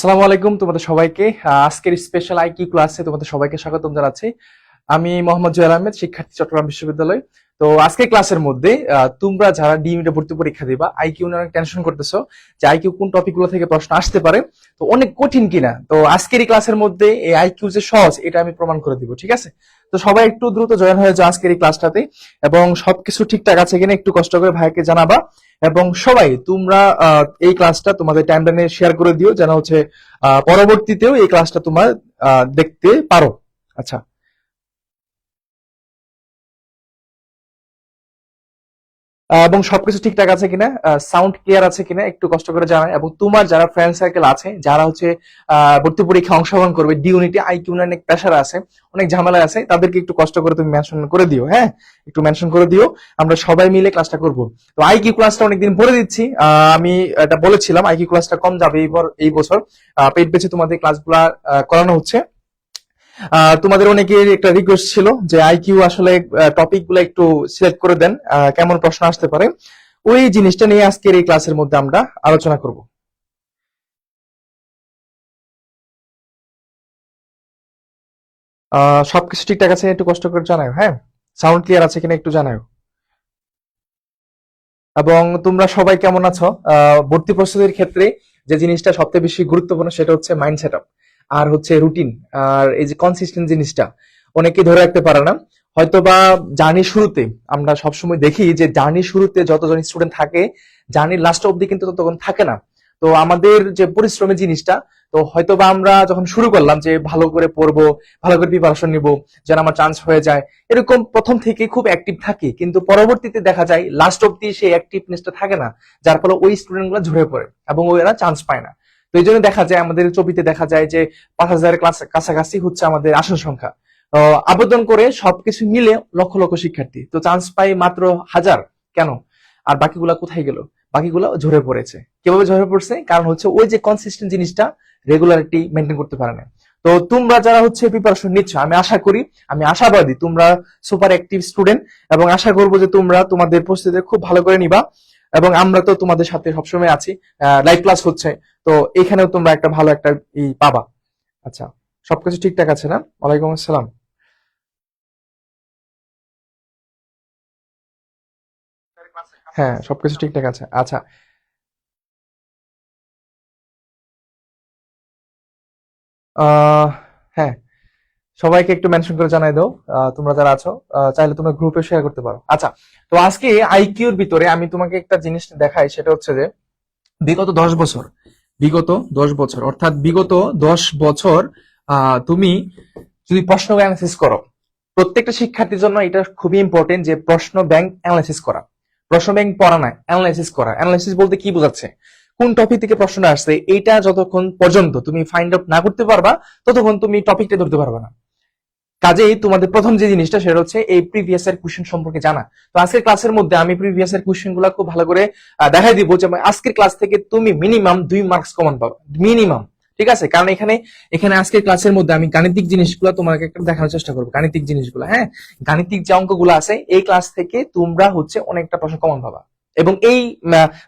আসসালামু আলাইকুম তোমাদের সবাইকে। আজকের স্পেশাল আইকিউ ক্লাসে তোমাদের সবাইকে স্বাগতম জানাচ্ছি। আমি মোহাম্মদ জুয়েল আহমেদ, শিক্ষার্থী, চট্টগ্রাম বিশ্ববিদ্যালয়। তো আজকের ক্লাসের মধ্যে তোমরা যারা ডি ইউনিটে ভর্তি পরীক্ষা দিবা, আইকিউ নিয়ে অনেক টেনশন করতেছো যে আইকিউ কোন টপিকগুলো থেকে প্রশ্ন আসতে পারে, তো অনেক কঠিন কিনা। তো আজকের এই ক্লাসের মধ্যে এই আইকিউ যে সহজ এটা আমি প্রমাণ করে দিব, ঠিক আছে? তো সবাই একটু দ্রুত জয়েন হয়ে যাও আজকের এই ক্লাসটাতে, এবং সবকিছু ঠিকঠাক আছে কিনা একটু কষ্ট করে ভাইকে জানাবা। এবং সবাই তোমরা এই ক্লাসটা তোমাদের টাইমলাইনে শেয়ার করে দিও, যেন হচ্ছে পরবর্তীতেও এই ক্লাসটা তোমার দেখতে পারো। আচ্ছা, এবং সবকিছু ঠিকঠাক আছে কিনা, সাউন্ড ক্লিয়ার আছে কিনা একটু কষ্ট করে জানাই। এবং তোমার যারা ফ্রেন্ড সার্কেল আছে, যারা হচ্ছে ভর্তি পরীক্ষা অংশগ্রহণ করবে, ডি ইউনিটে আইকিউ নিয়ে অনেক প্রেশার আছে, অনেক ঝামেলা আছে, তাদেরকে একটু কষ্ট করে তুমি মেনশন করে দিও। হ্যাঁ, একটু মেনশন করে দিও, আমরা সবাই মিলে ক্লাসটা করব। তো আইকিউ ক্লাসটা অনেকদিন পরে দিচ্ছি। আমি এটা বলেছিলাম আইকিউ ক্লাসটা কম যাবে এই বছর। পেট বেছে তোমাদের ক্লাসগুলা করানো হচ্ছে। তোমাদের অনেকের একটা রিকোয়েস্ট ছিল যে আইকিউ আসলে টপিক গুলো একটু সিলেক্ট করে দেন, কেমন প্রশ্ন আসতে পারে। ওই জিনিসটা নিয়ে আজকের এই ক্লাসের মধ্যে আমরা আলোচনা করব। সবকিছু ঠিকঠাক আছে একটু কষ্ট করে জানাও। হ্যাঁ, সাউন্ড ক্লিয়ার আছে কিনা একটু জানাও। এবং তোমরা সবাই কেমন আছো? ভর্তি প্রস্তুতির ক্ষেত্রে যে জিনিসটা সবচেয়ে বেশি গুরুত্বপূর্ণ সেটা হচ্ছে মাইন্ড সেট আপ, আর হচ্ছে রুটিন, আর এই যে কনসিস্টেন্ট জিনিসটা অনেকে ধরে রাখতে পারে না। হয়তোবা জার্নির শুরুতে আমরা সবসময় দেখি যে জার্নির শুরুতে যতজন স্টুডেন্ট থাকে, জার্নির লাস্ট অব্দি কিন্তু ততক্ষণ থাকে না। তো আমাদের যে পরিশ্রমের জিনিসটা, তো হয়তোবা আমরা যখন শুরু করলাম যে ভালো করে পড়বো, ভালো করে প্রিপারেশন নিব, যেন আমার চান্স হয়ে যায়, এরকম প্রথম থেকে খুব অ্যাক্টিভ থাকি, কিন্তু পরবর্তীতে দেখা যায় লাস্ট অব্দি সেই অ্যাক্টিভনেসটা থাকে না, যার ফলে ওই স্টুডেন্ট গুলো ঝরে পড়ে এবং ওরা চান্স পায় না। তো এই জন্য দেখা যায় আমাদের ছবিতে দেখা যায় যে 5,000 ক্লাস কাছাকাছি হচ্ছে আমাদের আসন সংখ্যা। আবেদন করে সবকিছু মিলে লক্ষ লক্ষ শিক্ষার্থী, তো চান্স পাই মাত্র 1,000। কেন? আর বাকিগুলা কোথায় গেল? বাকিগুলো ঝরে পড়েছে। কিভাবে ঝরে পড়ছে? কারণ হচ্ছে ওই যে কনসিস্টেন্ট জিনিসটা, রেগুলারিটি মেনটেন করতে পারে না। তো তোমরা যারা হচ্ছে প্রিপারেশন নিচ্ছ, আমি আশা করি, আমি আশাবাদী তোমরা সুপার অ্যাক্টিভ স্টুডেন্ট, এবং আশা করবো যে তোমরা তোমাদের প্রস্তুতি খুব ভালো করে নিবা। এবং আমরা তো তোমাদের সাথে সবসময় আছি, লাইভ ক্লাস হচ্ছে, তো এখানেও তোমরা একটা ভালো একটা পাবা। আচ্ছা, সবকিছু ঠিকঠাক আছে না? ওয়ালাইকুম আসসালাম। হ্যাঁ, সবকিছু ঠিকঠাক আছে। আচ্ছা, আহ হ্যাঁ, সবাইকে একটু মেনশন করে জানাই দাও। তোমরা যারা আছো, চাইলে তোমরা গ্রুপে শেয়ার করতে পারো। আচ্ছা, তো আজকে আইকিউর ভিতরে আমি তোমাকে একটা জিনিস দেখাই, সেটা হচ্ছে যে বিগত 10 বছর, বিগত 10 বছর, অর্থাৎ বিগত 10 বছর তুমি যদি প্রশ্ন অ্যানালিসিস করো, প্রত্যেকটা শিক্ষার্থীর জন্য এটা খুবই ইম্পর্টেন্ট যে প্রশ্ন ব্যাংক অ্যানালাইসিস করা। প্রশ্ন ব্যাংক পড়া না, অ্যানালাইসিস করা। অ্যানালাইসিস বলতে কি বোঝাচ্ছে? কোন টপিক থেকে প্রশ্নটা আসছে এইটা যতক্ষণ পর্যন্ত তুমি ফাইন্ড আউট না করতে পারবা, ততক্ষণ তুমি টপিকটা ধরতে পারবে না। কাজেই তোমাদের প্রথম যে জিনিসটা সেটা হচ্ছে এই প্রিভিয়াস এর কোশ্চেন সম্পর্কে জানা। তো আজকের ক্লাসের মধ্যে আমি প্রিভিয়াস এর কোশ্চেন গুলা খুব ভালো করে দেখাই দিব, যে আজকের ক্লাস থেকে তুমি মিনিমাম 2 মার্কস কমন পাবে, মিনিমাম। ঠিক আছে? কারণ এখানে এখানে আজকের ক্লাসের মধ্যে আমি গাণিতিক জিনিসগুলো তোমাকে একটা দেখানোর চেষ্টা করবো, গাণিতিক জিনিসগুলো। হ্যাঁ, গাণিতিক যে অঙ্কগুলো আছে এই ক্লাস থেকে তোমরা হচ্ছে অনেকটা প্রশ্ন কমন পাবা, এবং এই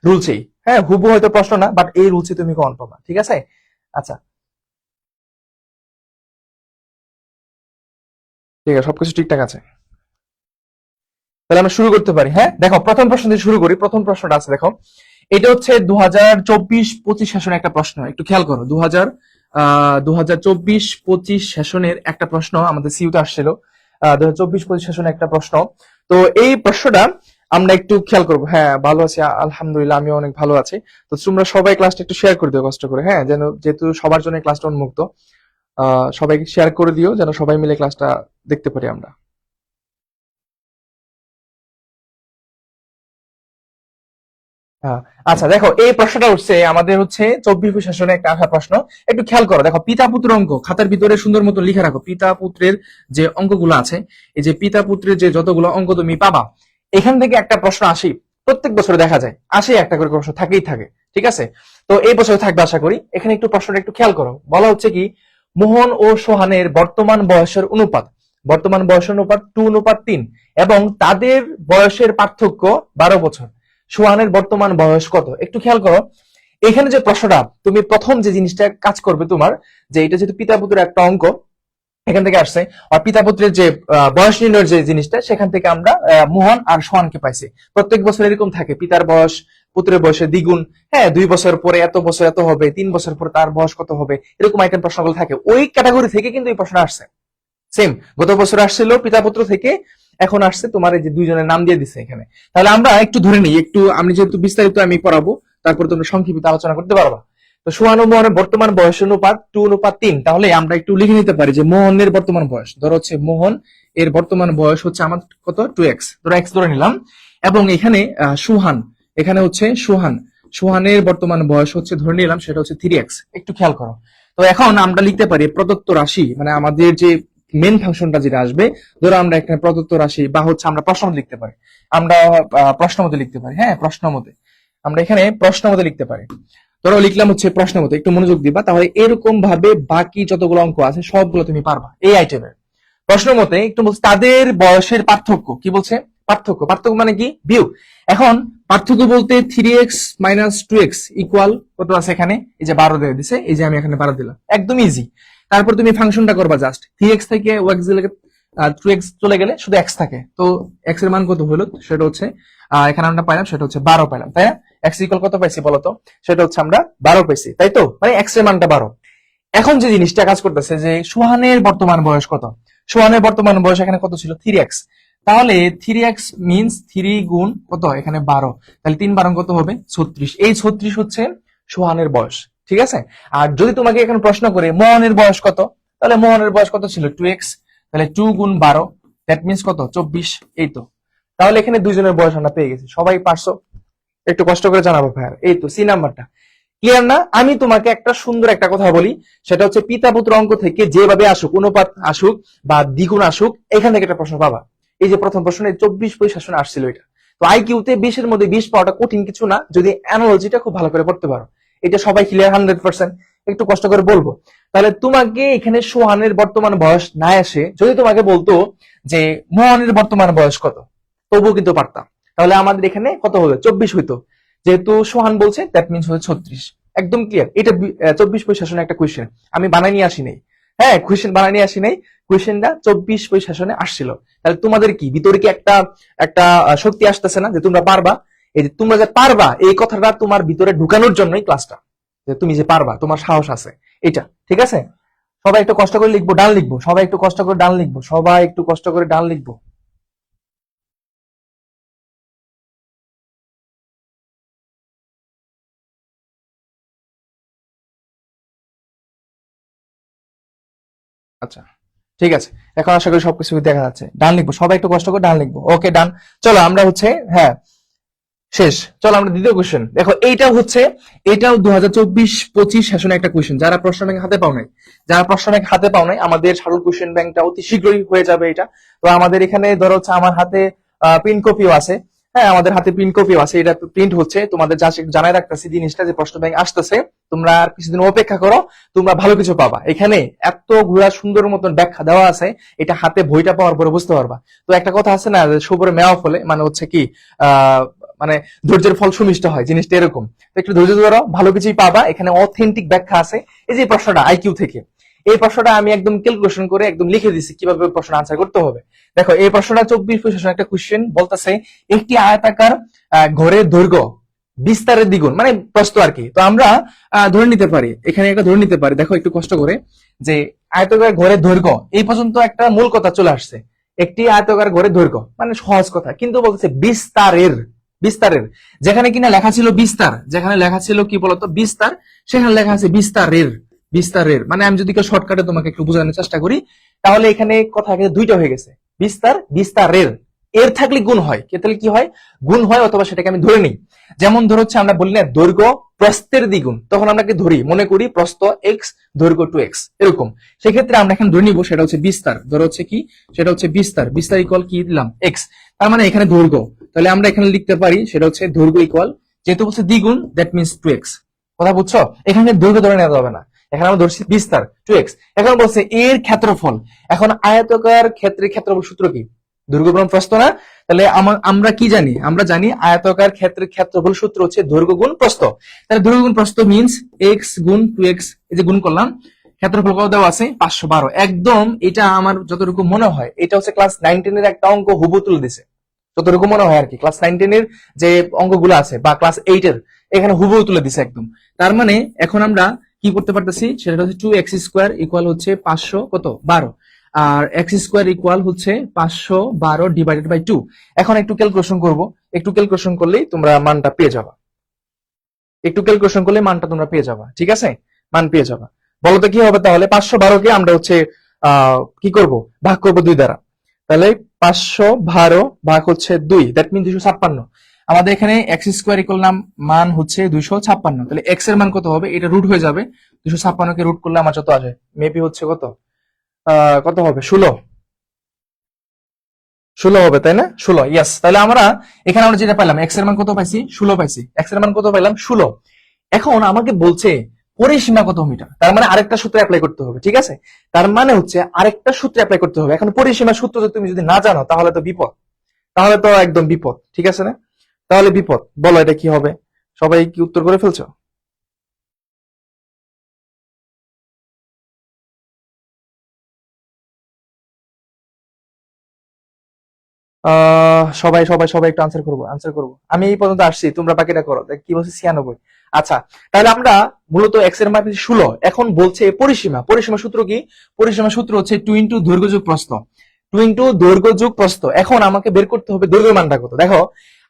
রুলসেই। হ্যাঁ, হুবহু হয়তো প্রশ্ন না, বাট এই রুলসে তুমি কমন পাবা। ঠিক আছে? আচ্ছা, ঠিক আছে, সবকিছু ঠিকঠাক আছে। তাহলে আমরা শুরু করতে পারি। হ্যাঁ, দেখো প্রথম প্রশ্ন দিয়ে শুরু করি। প্রথম প্রশ্নটা আছে, দেখো, এটা হচ্ছে 2024-25 সেশনের একটা প্রশ্ন, একটু খেয়াল করো। 2024-25 সেশনের একটা প্রশ্ন আমাদের সিইউতে আসছিল। 2024-25 সেশনের একটা প্রশ্ন। তো এই প্রশ্নটা আমরা একটু খেয়াল করবো। হ্যাঁ, ভালো আছি, আলহামদুলিল্লাহ, আমিও অনেক ভালো আছি। তো তোমরা সবাই ক্লাসটা একটু শেয়ার করে দিও কষ্ট করে। হ্যাঁ, যেন যেহেতু সবার জন্য ক্লাসটা উন্মুক্ত, সবাইকে শেয়ার করে দিও যেন সবাই মিলে ক্লাসটা দেখতে পারি আমরা। হ্যাঁ, আচ্ছা, দেখো এই প্রশ্নটা উঠছে আমাদের হচ্ছে 24 সেশনে একটা আসা প্রশ্ন। একটু খেয়াল করো, দেখো পিতা পুত্র অঙ্ক খাতার ভিতরে সুন্দর মতো লিখে রাখো। পিতা পুত্রের যে অঙ্কগুলো আছে, এই যে পিতা পুত্রের যে যতগুলো অঙ্ক তুমি পাবা, এখান থেকে একটা প্রশ্ন আসি, প্রত্যেক বছরে দেখা যায় আসে, একটা করে প্রশ্ন থাকেই থাকে। ঠিক আছে? তো এই বছর থাকবে আশা করি। এখানে একটু প্রশ্নটা একটু খেয়াল করো। বলা হচ্ছে কি, মোহন ও সোহানের বর্তমান বয়সের অনুপাত, বর্তমান বয়সের অনুপাত 2:3, এবং তাদের বয়সের পার্থক্য 12 বছর। সোহানের বর্তমান বয়স কত? একটু খেয়াল করো। এখানে যে প্রশ্নটা, তুমি প্রথম যে জিনিসটা কাজ করবে তোমার, যে এটা যেহেতু পিতা পুত্রের একটা অঙ্ক এখান থেকে আসছে, আর পিতা পুত্রের যে বয়স নির্ণয়ের যে জিনিসটা, সেখান থেকে আমরা মোহন আর সোহানকে পাইছি। প্রত্যেক বছর এরকম থাকে, পিতার বয়স পুত্রের বয়সে দ্বিগুণ, হ্যাঁ 2 বছর পরে এত বছর এত হবে, 3 বছর পরে তার বয়স কত হবে, এরকম আইটেম প্রশ্নগুলো থাকে। ওই ক্যাটাগরি থেকে কিন্তু এই প্রশ্ন আসছে। সেম গত বছর আসছিল পিতা পুত্র থেকে, এখন আসছে তোমার এই যে দুইজনের নাম দিয়ে দিছে এখানে। তাহলে আমরা একটু ধরে নিই, একটু আমি যেহেতু বিস্তারিত আমি পড়াবো, তারপর তোমরা সংক্ষিপ্ত আলোচনা করতে পারবা। তো সোহান ও মোহনের বর্তমান বয়স অনুপাত 2:3। তাহলে আমরা একটু লিখে নিতে পারি যে মোহনের বর্তমান বয়স, ধরো হচ্ছে মোহন এর বর্তমান বয়স হচ্ছে আমার কত 2x, ধরো x ধরে নিলাম। এবং এখানে সোহান, এখানে হচ্ছে সোহানের বর্তমান বয়স হচ্ছে ধরে নিলাম সেটা হচ্ছে 3x। একটু খেয়াল করো। তো এখন আমরা লিখতে পারি প্রদত্ত রাশি, মানে আমাদের যে মেন ফাংশনটা যেটা আসবে, ধরো আমরা এখানে প্রদত্ত রাশি বা হচ্ছে আমরা প্রশ্ন মতে লিখতে পারি, আমরা প্রশ্ন মতে লিখতে পারি, হ্যাঁ প্রশ্ন মতে আমরা এখানে প্রশ্ন মতে লিখতে পারি। ধরো লিখলাম হচ্ছে প্রশ্ন মতে, একটু মনোযোগ দিবা, তাহলে এরকম ভাবে বাকি যতগুলো অঙ্ক আছে সবগুলো তুমি পারবা এই আইটেমের। প্রশ্ন মতে একটু বলছে তাদের বয়সের পার্থক্য, কি বলছে পার্থক্য মানে কি বিয়োগ। এখন পার্থক্য বলতে 3x - 2x ইকুয়াল কত আছে এখানে, এই যে 12 দিয়ে দিছে, এই যে আমি এখানে 12 দিলাম, একদম ইজি। তারপর তুমি ফাংশনটা করবা জাস্ট 3x থেকে x 2x চলে গেলে শুধু x থাকে, তো x এর মান কত হলো সেটা হচ্ছে এখানে আমরা পাইলাম সেটা হচ্ছে 12 পাইলাম, তাই না? x ইকুয়াল কত পাইছি বলতো, সেটা হচ্ছে আমরা 12 পাইছি, তাই তো? মানে x এর মানটা 12। এখন যে জিনিসটা কাজ করতেছে যে সোহানের বর্তমান বয়স কত, সোহানের বর্তমান বয়স এখানে কত ছিল 3x, তাহলে 3x মিন্স 3 গুণ কত এখানে 12, তাহলে 3 12 কত হবে 36। এই 36 হচ্ছে সোহানের বয়স, ঠিক আছে? আর যদি তোমাকে এখানে প্রশ্ন করে মোহনের বয়স কত, তাহলে মোহনের বয়স কত ছিল 2x, তাহলে 2 গুণ 12 দ্যাট মিন্স কত 24। এই তো, তাহলে এখানে দুইজনের বয়স আমরা পেয়ে গেছি। সবাই পারছো? একটু কষ্ট করে জানাবো ভাইয়ার। এই তো সি নাম্বারটা ক্লিয়ার না? আমি তোমাকে একটা সুন্দর একটা কথা বলি, সেটা হচ্ছে পিতা পুত্র অঙ্ক থেকে যেভাবে আসুক, অনুপাত আসুক বা দ্বিগুণ আসুক, এখান থেকে একটা প্রশ্ন পাবা। এই যে প্রথম প্রশ্নে 24 শাসন আসছিল, এটা তো আইকিউতে 20 এর মধ্যে 20 পাওয়াটা কঠিন কিছু না, যদি অ্যানালজিটা খুব ভালো করে পড়তে পারো। এটা সবাই ক্লিয়ার 100%? একটু কষ্ট করে বলবো। তাহলে তোমাকে এখানে সোহানের বর্তমান বয়স না এসে যদি তোমাকে বলতো যে মোহনের বর্তমান বয়স কত, তবুও কিন্তু পারতাম। তাহলে আমাদের এখানে কত হলো 24 হইতো, যেহেতু সোহান বলছে দ্যাট মিন্স হচ্ছে 36। একদম ক্লিয়ার। এটা 24 শাসনে একটা কোয়েশ্চেন, আমি বানাই নিয়ে আসি নাই, হ্যাঁ কোয়েশ্চেন বানাই নিয়ে আসি নাই, কোয়েশ্চেনটা 24 শাসনে আসছিল। তাহলে তোমাদের কি ভিতরে কি একটা একটা শক্তি আসতেছে না যে তোমরা পারবা? এই যে তোমরা যে পারবা এই কথাটা তোমার ভিতরে ঢুকানোর জন্যই ক্লাসটা, যে তুমি যে পারবা, তোমার সাহস আছে এটা, ঠিক আছে? সবাই একটু কষ্ট করে লিখবো, ডান লিখবো, সবাই একটু কষ্ট করে ডান লিখবো, সবাই একটু কষ্ট করে ডান লিখবো। আচ্ছা ঠিক আছে, এখন আশা করি সবকিছু দেখা যাচ্ছে। ডান লিখবো, সবাই একটু কষ্ট করে ডান লিখবো। ওকে ডান। চলো আমরা হচ্ছে হ্যাঁ শেষ। চলো আমরা দ্বিতীয় কোশ্চেন দেখো, এইটাও হচ্ছে, এটাও 2024-25 সেশনে একটা কোশ্চেন। যারা প্রশ্ন ব্যাংক হাতে পাও নাই, যারা প্রশ্ন ব্যাংক হাতে পাও নাই, আমাদের সারল কোশ্চেন ব্যাংকটা অতি শীঘ্রই হয়ে যাবে এটা। তো আমাদের এখানে ধরো হচ্ছে আমার হাতে প্রিন্ট কপিও আছে, হ্যাঁ আমাদের হাতে প্রিন্ট কপিও আছে, এটা প্রিন্ট হচ্ছে। তোমাদের যা জানাই রাখতেছি জিনিসটা, যে প্রশ্ন ব্যাংক আসতেছে, তোমরা আর কিছুদিন অপেক্ষা করো, তোমরা ভালো কিছু পাবা। এখানে এত ঘোরা সুন্দর মতন ব্যাখ্যা দেওয়া আছে, এটা হাতে বইটা পাওয়ার পরে বুঝতে পারবা। তো একটা কথা আছে না, সবরে মেওয়া ফলে, মানে হচ্ছে কি মানে ধৈর্যের ফল সুমিষ্ট হয়, জিনিসটা এরকম। তো একটু ধৈর্য ধরো, ভালো কিছুই পাবা। এখানে অথেন্টিক ব্যাখ্যা আছে। এই যে প্রশ্নটা আইকিউ থেকে, এই প্রশ্নটা আমি একদম ক্যালকুলেশন করে একদম লিখে দিছি কিভাবে প্রশ্ন আনসার করতে হবে। দেখো এই প্রশ্নটা 24-25 একটা কোশ্চেন বলতেছে, একটি আয়তাকার ঘরের দৈর্ঘ্য বিস্তারের দ্বিগুণ, মানে প্রস্থ আর কি। তো আমরা ধরে নিতে পারি, এখানে একটা ধরে নিতে পারি, দেখো একটু কষ্ট করে, যে আয়তাকার ঘরের দৈর্ঘ্য এই পর্যন্ত একটা মূল কথা চলে আসছে, একটি আয়তাকার ঘরের দৈর্ঘ্য মানে সহজ কথা, কিন্তু বলতেছে বিস্তারের, বিস্তারের যেখানে কিনা লেখা ছিল বিস্তার, যেখানে লেখা ছিল কি বলতো বিস্তার, সেখানে লেখা আছে বিস্তারের, বিস্তারের। মানে আমি যদি শর্টকাটে তোমাকে একটু বোঝানোর চেষ্টা করি, তাহলে এখানে কথা দুইটা হয়ে গেছে, বিস্তার বিস্তারের। এর থাকলে গুণ হয়, কে তাহলে কি হয় গুণ হয়, অথবা সেটাকে আমি ধরে নিই। যেমন ধরো হচ্ছে আমরা বলি না দৈর্ঘ্য প্রস্থের দ্বিগুণ, তখন আমরা কি ধরি, মনে করি প্রস্থ এক্স, দৈর্ঘ্য 2x এরকম। সেক্ষেত্রে আমরা এখন ধরে নিব সেটা হচ্ছে বিস্তার, ধরো হচ্ছে কি সেটা হচ্ছে বিস্তার, বিস্তার ইকুয়াল কি দিলাম এক্স, তার মানে এখানে দৈর্ঘ্য, তাহলে আমরা এখানে লিখতে পারি সেটা হচ্ছে দৈর্ঘ্য ইকুয়াল, যেহেতু বলছে দ্বিগুণ দ্যাট মিন্স 2x। কথা বুঝছো? এখানে দৈর্ঘ্য ধরে নেওয়া যাবে না, এখানে আমরা ধরছি বিস্তার 2x। এখন বলছে এর ক্ষেত্রফল, এখন আয়তকার ক্ষেত্রের ক্ষেত্রফল সূত্র কি, দৈর্ঘ্য বনাম প্রস্থ না? তাহলে আমরা কি জানি? আমরা জানি আয়তাকার ক্ষেত্রের ক্ষেত্রফল সূত্র হচ্ছে দৈর্ঘ্য গুণ প্রস্থ। তাহলে দৈর্ঘ্য গুণ প্রস্থ মিন্স এক্স গুণ 2x, এই যে গুণ করলাম, ক্ষেত্রফল কত দেওয়া আছে 512। একদম এটা আমার যতটুকু মনে হয় এটা হচ্ছে ক্লাস 9-10 এর একটা অঙ্ক হুবহু তুলে দিছে, যতটুকু মনে হয় আর কি। ক্লাস 9-10 এর যে অঙ্কগুলো আছে বা ক্লাস 8 এর, এখানে হুবহু তুলে দিছে একদম। তার মানে এখন আমরা কি করতে পারতেছি সেটা হচ্ছে 2x স্কয়ার ইকুয়াল হচ্ছে 500 কত 12, আর এক্স স্কয়ার ইকুয়াল হচ্ছে 512 ডিভাইডেড বাই 2। এখন একটু ক্যালকুলেশন করব, একটু ক্যালকুলেশন করলেই তোমরা মানটা পেয়ে যাবা, একটু ক্যালকুলেশন করলে মানটা তোমরা পেয়ে যাবা, ঠিক আছে? মান পেয়ে যাবা। বলো তো কি হবে তাহলে? 512 কে আমরা হচ্ছে কি করব, ভাগ করব 2 দ্বারা। তাহলে 512 ভাগ হচ্ছে 2, দ্যাট মিন 256। আমাদের এখানে এক্স স্কয়ার ইকুয়াল মান হচ্ছে 256। তাহলে এক্স এর মান কত হবে? এটা রুট হয়ে যাবে, 256 কে রুট করলে আমার যত আসে মেবি হচ্ছে কত, কত হবে 16, 16 হবে তাই না? 16, ইয়েস। তাহলে আমরা এখানে আমরা যেটা পাইলাম এক্স এর মান কত পাইছি? 16 পাইছি। এক্স এর মান কত পাইলাম? 16। এখন আমাকে বলছে পরিসীমা কত মিটার, তার মানে আরেকটা সূত্র অ্যাপ্লাই করতে হবে, ঠিক আছে? তার মানে হচ্ছে আরেকটা সূত্র অ্যাপ্লাই করতে হবে। এখন পরিসীমা সূত্র তুমি যদি না জানো তাহলে তো বিপদ, তাহলে তো একদম বিপদ, ঠিক আছে না? তাহলে বিপদ। বলো এটা কি হবে? সবাই কি উত্তর করে ফেলছো? সবাই সবাই সবাই একটু আনসার করবো, আনসার করবো। আমি এই পর্যন্ত আসছি, তোমরা বাকিটা করো। দেখ কি বলছে 96। আচ্ছা, তাহলে আমরা মূলত এক্স এর মান 16। এখন বলছে পরিসীমা, পরিসীমা সূত্র কি? পরিসীমা সূত্র হচ্ছে 2 ইন্টু দৈর্ঘ্য যোগ প্রস্থ, 2 ইন্টু দৈর্ঘ্য যোগ প্রস্থ। এখন আমাকে বের করতে হবে দৈর্ঘ্য মানটা কত। দেখো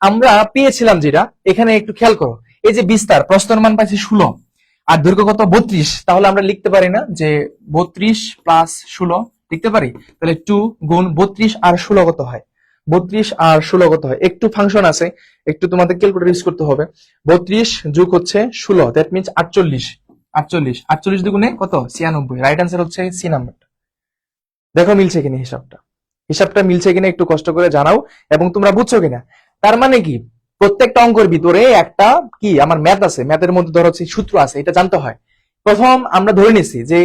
আমরা পেয়েছিলাম যেটা, এখানে একটু খেয়াল করো, এই যে বিস্তার, প্রস্থের মান পাইছি 16 আর দৈর্ঘ্য কত 32। তাহলে আমরা লিখতে পারি না যে 32 প্লাস 16 লিখতে পারি? তাহলে 2 গুণ 32 আর 16 কত হয়? 32 আর 16 কত হয়? একটু ফাংশন আছে, একটু তোমাদের ক্যালকুলেটর ইউজ করতে হবে। 32 যোগ হচ্ছে 16, দ্যাট মিন্স 48। 48 48 দুগুণে কত? 96। রাইট আনসার হচ্ছে সি নাম্বারটা। দেখো মিলছে কিনা হিসাবটা, হিসাবটা মিলছে কিনা একটু কষ্ট করে জানাও, এবং তোমরা বুঝছো কিনা। তার মানে কি, প্রত্যেকটা অঙ্কের ভিতরে একটা কি আমার ম্যাথ আছে, ম্যাথের মধ্যে ধরো হচ্ছে সূত্র আছে, এটা জানতে হয়। প্রথম আমরা ধরে নিছি যে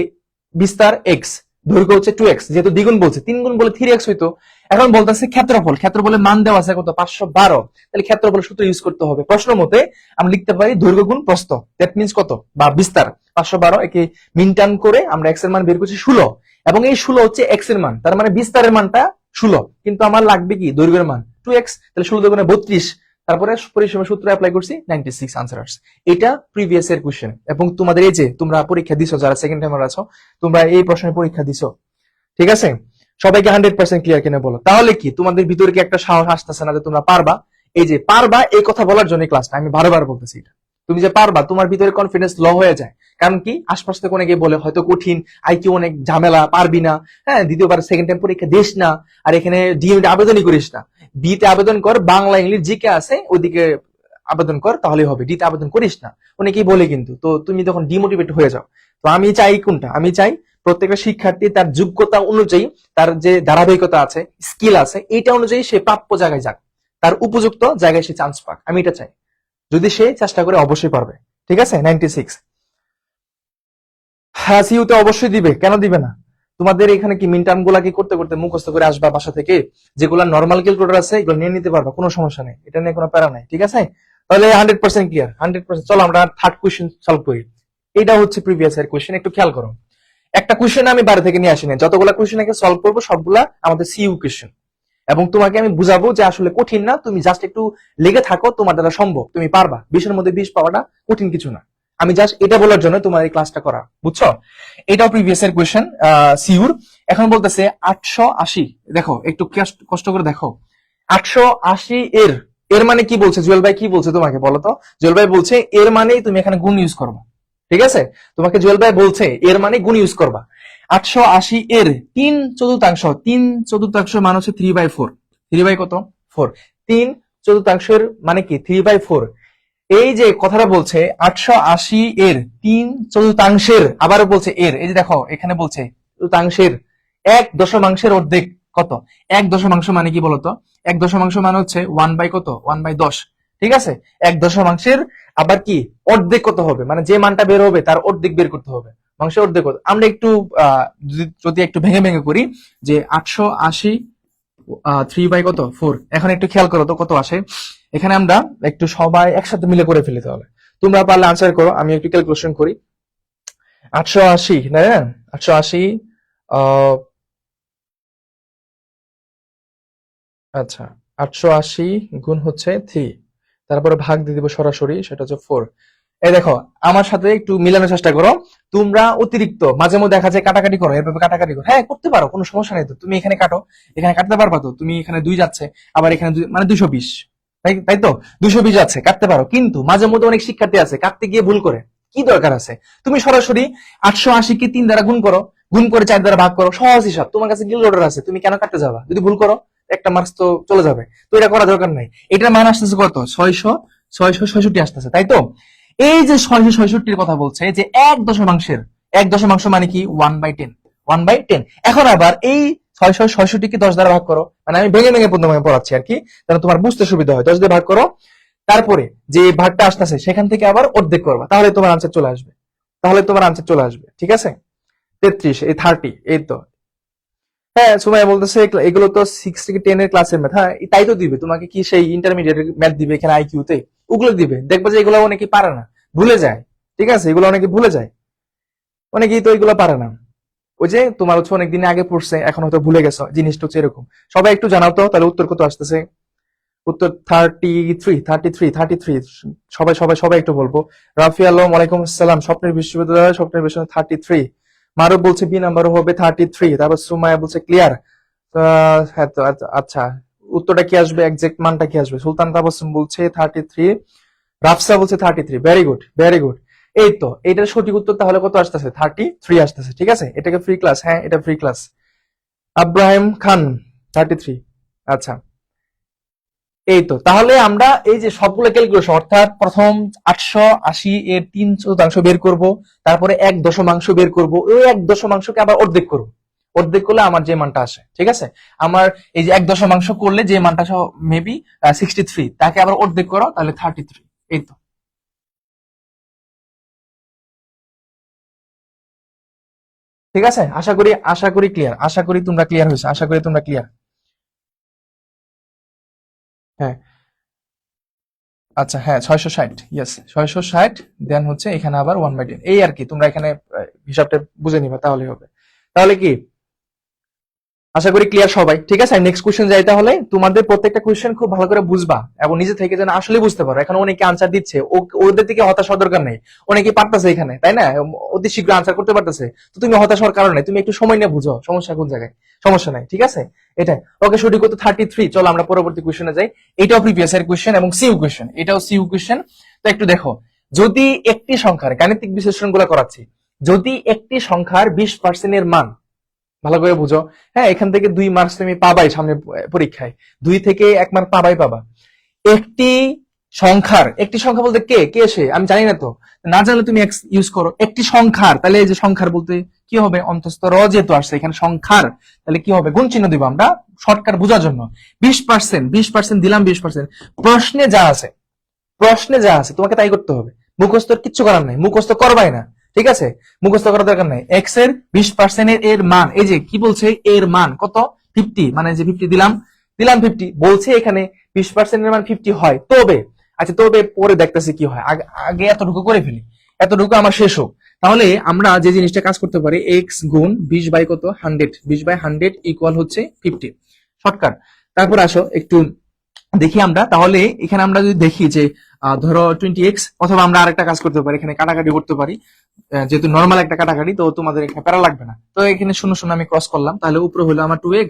বিস্তার এক্স, দৈর্ঘ্য হচ্ছে 2x, যেহেতু দ্বিগুণ বলছে 3 গুণ বলে 3x হইতো। এখন বলতেছে ক্ষেত্রফল, ক্ষেত্রফলের মান দেওয়া আছে কত? 512। তাহলে ক্ষেত্রফল সূত্র ইউজ করতে হবে। প্রশ্ন মতে আমরা লিখতে পারি দৈর্ঘ্য গুণ প্রস্থ, দ্যাট মিন্স কত, বা বিস্তার 512, একে মিন টার্ম করে আমরা এক্স এর মান বের করছি 16, এবং এই 16 হচ্ছে এক্স এর মান, তার মানে বিস্তারের মানটা 16, কিন্তু আমার লাগবে কি দৈর্ঘ্যের মান 2x। তাহলে 16 দুগুণে 32, তারপরে পরিসীমা সূত্র অ্যাপ্লাই করছি, 96 আনসার আসছে। এটা প্রিভিয়াস এর কোশ্চেন, এবং তোমাদের এই যে তোমরা পরীক্ষা দিছো, যারা সেকেন্ড টাইমার আছো, তোমরা এই প্রশ্নের পরীক্ষা দিছো, ঠিক আছে? সবাইকে 100% ক্লিয়ার কিনা বলো। তাহলে কি তোমাদের ভিতরে কি একটা সাহস আসতেছে না যে তোমরা পারবা? এই যে পারবা, এই কথা বলার জন্য ক্লাসটা আমি বারবার বলতেছি। এটা তুমি যে পারবা, তোমার ভিতরে কনফিডেন্স ল হয়ে যায়। কারণ কি, আশপাশ থেকে অনেকে বলে হয়তো কঠিন, আইকিউ অনেক ঝামেলা, পারবি না, হ্যাঁ দ্বিতীয়বার সেকেন্ড টাইম পরীক্ষা দিস না, আর এখানে ডিএমডি আবেদনই করিস না, বিতে আবেদন কর, বাংলা ইংলিশ জিকে আছে ওইদিকে আবেদন কর, তাহলেই হবে, ডিতে আবেদন করিস না, অনেকেই বলে কিন্তু। তো তুমি তখন ডিমোটিভেট হয়ে যাও। তো আমি চাই কোনটা? আমি চাই প্রত্যেকটা শিক্ষার্থী তার যোগ্যতা অনুযায়ী, তার যে ধারাবাহিকতা আছে, স্কিল আছে, এইটা অনুযায়ী সে প্রাপ্য জায়গায় যাক, তার উপযুক্ত জায়গায় সে চান্স পাক, আমি এটা চাই। যদি সে চেষ্টা করে অবশ্যই পারবে, ঠিক আছে? 96। হ্যাঁ, সিইউতে অবশ্যই দিবে, কেন দিবে না? তোমাদের এখানে কি মিন টার্ম গুলা কি করতে করতে মুখস্থ করে আসবা বাসা থেকে? যেগুলা নর্মাল ক্যালকুলেটর আছে এগুলো নিয়ে নিতে পারবা, কোনো সমস্যা নেই, এটা নিয়ে কোনো প্যারা নাই, ঠিক আছে? তাহলে 100% ক্লিয়ার, 100%। চলো আমরা থার্ড কোশ্চেন সলভ করি। এটা হচ্ছে প্রিভিয়াস এর কোশ্চেন, একটু খেয়াল করো। একটা কোশ্চেন আমি বাইরে থেকে নিয়ে আসিনি, যতগুলা কোশ্চেন আগে সলভ করবো সবগুলা আমাদের সিইউ কোশ্চেন, এবং তোমাকে আমি বুঝাবো যে আসলে কঠিন না, তুমি জাস্ট একটু লেগে থাকো, তোমার দ্বারা সম্ভব, তুমি পারবা। 20 এর মধ্যে 20 পাওয়াটা কঠিন কিছু না। আমি জাস্ট এটা বলার জন্য তোমার এই ক্লাসটা করা, বুঝছো? এটাও প্রিভিয়াস এর কোশ্চেন, সিউর। এখন বলতেছে 880, দেখো একটু কষ্ট করে দেখো, 880 এর এর মানে কি বলছে? জুয়েল ভাই কি বলছে তোমাকে বলো তো? জুয়েল ভাই বলছে এর মানেই তুমি এখানে গুণ ইউজ করবা, ঠিক আছে? তোমাকে জুয়েল ভাই বলছে এর মানে গুণ ইউজ করবা। 880 এর 3/4, 3/4 মান হচ্ছে 3/4, 3 বাই কত 4, 3/4 মানে কি 3/4। এই যে কথাটা বলছে 880 এর 3/4, আবারও বলছে এর, এই যে দেখো এখানে বলছে চতুর্থাংশের, 1 দশমাংশের অর্ধেক কত? 1 দশমাংশ মানে কি বলতো? 1 দশমাংশ মানে হচ্ছে 1/, কত 1/10, ঠিক আছে? 1 দশমাংশের আবার কি অর্ধেক কত হবে, মানে যে মানটা বের হবে তার অর্ধেক বের করতে হবে। মাংসের অর্ধেক কত? আমরা একটু যদি একটু ভেঙে ভেঙে করি, যে 880 3/4। এখন একটু খেয়াল করো তো কত আসে। এখানে আমরা একটু সবাই একসাথে মিলে করে ফেলি, তাহলে তোমরা পারলে আনসার করো, আমি একটু ক্যালকুলেশন করি। 880, না 880, আচ্ছা 880 গুণ হচ্ছে 3, তারপরে ভাগ দিয়ে দিব সরাসরি, সেটা হচ্ছে 4। এই দেখো, আমার সাথে একটু মিলানোর চেষ্টা করো। তোমরা অতিরিক্ত মাঝে মধ্যে দেখা যায় কাটাকাটি করো, এভাবে কাটাকাটি করো, হ্যাঁ করতে পারো, কোনো সমস্যা নেই তো। তুমি এখানে কাটো, এখানে কাটতে পারবা তো। তুমি এখানে 2 যাচ্ছে, আবার এখানে মানে 220, তাই তাই তো 220 যাচ্ছে, কাটতে পারো। কিন্তু মাঝে মধ্যে অনেক শিক্ষার্থী আছে কাটতে গিয়ে ভুল করে, কি দরকার আছে? তুমি সরাসরি 880 কে 3 দ্বারা গুণ করো, গুণ করে 4 দ্বারা ভাগ করো, সহজ হিসাব। তোমার কাছে গিল লোডার আছে, তুমি কেন কাটতে যাবা? যদি ভুল করো একটা মার্কস তো চলে যাবে, তো এটা করা দরকার নাই। এটার মান আসতেছে কত? 666 আসতেছে, তাই তো। এই যে 666 কথা বলছে, যে এক দশমাংশের, এক দশমাংশ মানে কি 1/10, 1/10। এখন আবার এই 666 কে 10 দ্বারা ভাগ করো, মানে আমি ভেঙে ভেঙে প্রথমে পড়াচ্ছি আর কি, যেন তোমার বুঝতে সুবিধা হয়। 10 দিয়ে ভাগ করো, তারপরে যে ভাগটা আসতেছে সেখান থেকে আবার অর্ধেক করবা, তাহলে তোমার আনসার চলে আসবে, তাহলে তোমার আনসার চলে আসবে। ঠিক আছে, 33, এই 30, এই তো। হ্যাঁ, সুমাইয়া বলতেছে এগুলো তো 6 থেকে 10 এর ক্লাসের ম্যাথ। হ্যাঁ তাই তো দিবে তোমাকে, কি সেই ইন্টারমিডিয়েট ম্যাথ দিবে এখানে আইকিউ তে, ওগুলো দিবে। দেখবে যে এগুলো অনেকে পারে না, ভুলে যায়। ঠিক আছে, এগুলো অনেকে ভুলে যায়, অনেকেই তো এগুলো পারে না। ওই যে তোমার হচ্ছে অনেকদিন আগে পড়ছে, এখন হয়তো ভুলে গেছো, জিনিসটা হচ্ছে এরকম। সবাই একটু জানাও তো, তাহলে উত্তর কত আসতেছে? উত্তর 33। সবাই সবাই সবাই একটু বলবো। রাফি আলম, ওয়ালাইকুম আসসালাম। স্বপ্নের বিশ্ববিদ্যালয়, স্বপ্নের বিশ্ববিদ্যালয় 33। মারুফ বলছে বি নাম্বারও হবে 33। তারপর সুমাইয়া বলছে ক্লিয়ার। হ্যাঁ তো আচ্ছা, উত্তরটা কি আসবে, এক্সাক্ট মানটা কি আসবে? সুলতান তাবাসসুম বলছে 33, রাফসা বলছে 33। Very good, very good. এই তো, এটার সঠিক উত্তর তাহলে কত আসতেছে? 33 আসতেছে। ঠিক আছে, এটাকে ফ্রি ক্লাস, হ্যাঁ এটা ফ্রি ক্লাস। আব্রাহিম খান 33। আচ্ছা, এই তো। তাহলে আমরা এই যে সবগুলো ক্যালকুলেশন, অর্থাৎ প্রথম 880 এর 3/4 বের করব, তারপরে 1 দশমাংশ বের করব, ওই 1 দশমাংশকে আবার অর্ধেক করব, অর্ধেক করলে আমার যে মানটা আসে, ঠিক আছে। আমার এই যে 1 দশমাংশ করলে যে মানটা মেবি 63, তাকে আবার অর্ধেক করো, তাহলে 33। এই তো, ঠিক আছে। আশা করি ক্লিয়ার, আশা করি তোমরা ক্লিয়ার হয়েছে, আশা করি তোমরা ক্লিয়ার। হ্যাঁ, আচ্ছা, হ্যাঁ 660, ইয়েস 660। দেন হচ্ছে এখানে আবার 1/10, এই আর কি। তোমরা এখানে হিসাবটা বুঝে নিবা, তাহলে হবে। তাহলে কি, আশা করি ক্লিয়ার সবাই। ঠিক আছে, নেক্সট কোশ্চেন যাই। তাহলে তোমাদের প্রত্যেকটা কোশ্চেন খুব ভালো করে বুঝবা এবং নিজে থেকে যেন আসলে বুঝতে পারো। এখন অনেকে আনসার দিচ্ছে, ওদের থেকে হতাশ হওয়ার দরকার নেই। অনেকে পারতেছে এখানে, তাই না, অতি শীঘ্র আনসার করতে পারতেছে। তো তুমি হতাশ হওয়ার কারণে, তুমি একটু সময় নিয়ে বুঝো সমস্যা কোন জায়গায়, সমস্যা নাই। ঠিক আছে, এটাই। ওকে, সঠিক উত্তর 33। চলো আমরা পরবর্তী কোশ্চেনে যাই। এটাও প্রিভিয়াস এর কোশ্চেন এবং সিইউ কোশ্চেন, এটাও সিইউ কোশ্চেন। তো একটু দেখো, যদি একটি সংখ্যার গাণিতিক বিশ্লেষণ গুলা করাচ্ছি, যদি একটি সংখ্যার 20% এর মান, ভালো করে বুঝো, হ্যাঁ এখান থেকে 2 মার্কস তুমি পাবাই সামনে পরীক্ষায়, 2 থেকে 1 মার্ক পাবা। একটি একটি সংখ্যা বলতে কে কে সে আমি জানি না, তো না জানলে তুমি এক্স ইউজ করো। একটি সংখ্যার, তাহলে এই যে সংখ্যার বলতে কি হবে, অন্তস্থ র যেহেতু আসছে এখানে সংখ্যার, তাহলে কি হবে, গুণ চিহ্ন দিব আমরা শর্টকাট বোঝার জন্য। 20% দিলাম, 20%। প্রশ্নে যা আছে, প্রশ্নে যা আছে তোমাকে তাই করতে হবে, মুখস্থ কিচ্ছু করার নাই, মুখস্থ করবাই না। ঠিক আছে, মুখস্থ করার দরকার নাই। এক্স এর 20% এর মান, এই যে কি বলছে, এর মান কত, 50, মানে যে 50 দিলাম, 50 বলছে এখানে 20% এর মান 50 হয়, তবে আচ্ছা তবে পরে দেখতেছি কি হয়, আগে এতটুকু করে ফেলি, এতটুকু আমার শেষ হোক। তাহলে আমরা যে জিনিসটা কাজ করতে পারি, এক্স গুণ 20 বাই কত, 100, 20/100 ইকুয়াল হচ্ছে 50, শর্টকাট। তারপর আসো একটু দেখি আমরা, তাহলে এখানে আমরা যদি দেখি যে ধরো 20x, অথবা আমরা আরেকটা কাজ করতে পারি, এখানে কাটাকাটি করতে পারি, যেহেতু নর্মাল একটা কাটাকাটি, তো তোমাদের এখানে প্যারা লাগবে না। তো এখানে 0 0 আমি ক্রস করলাম, তাহলে উপরে হলো আমার 2x,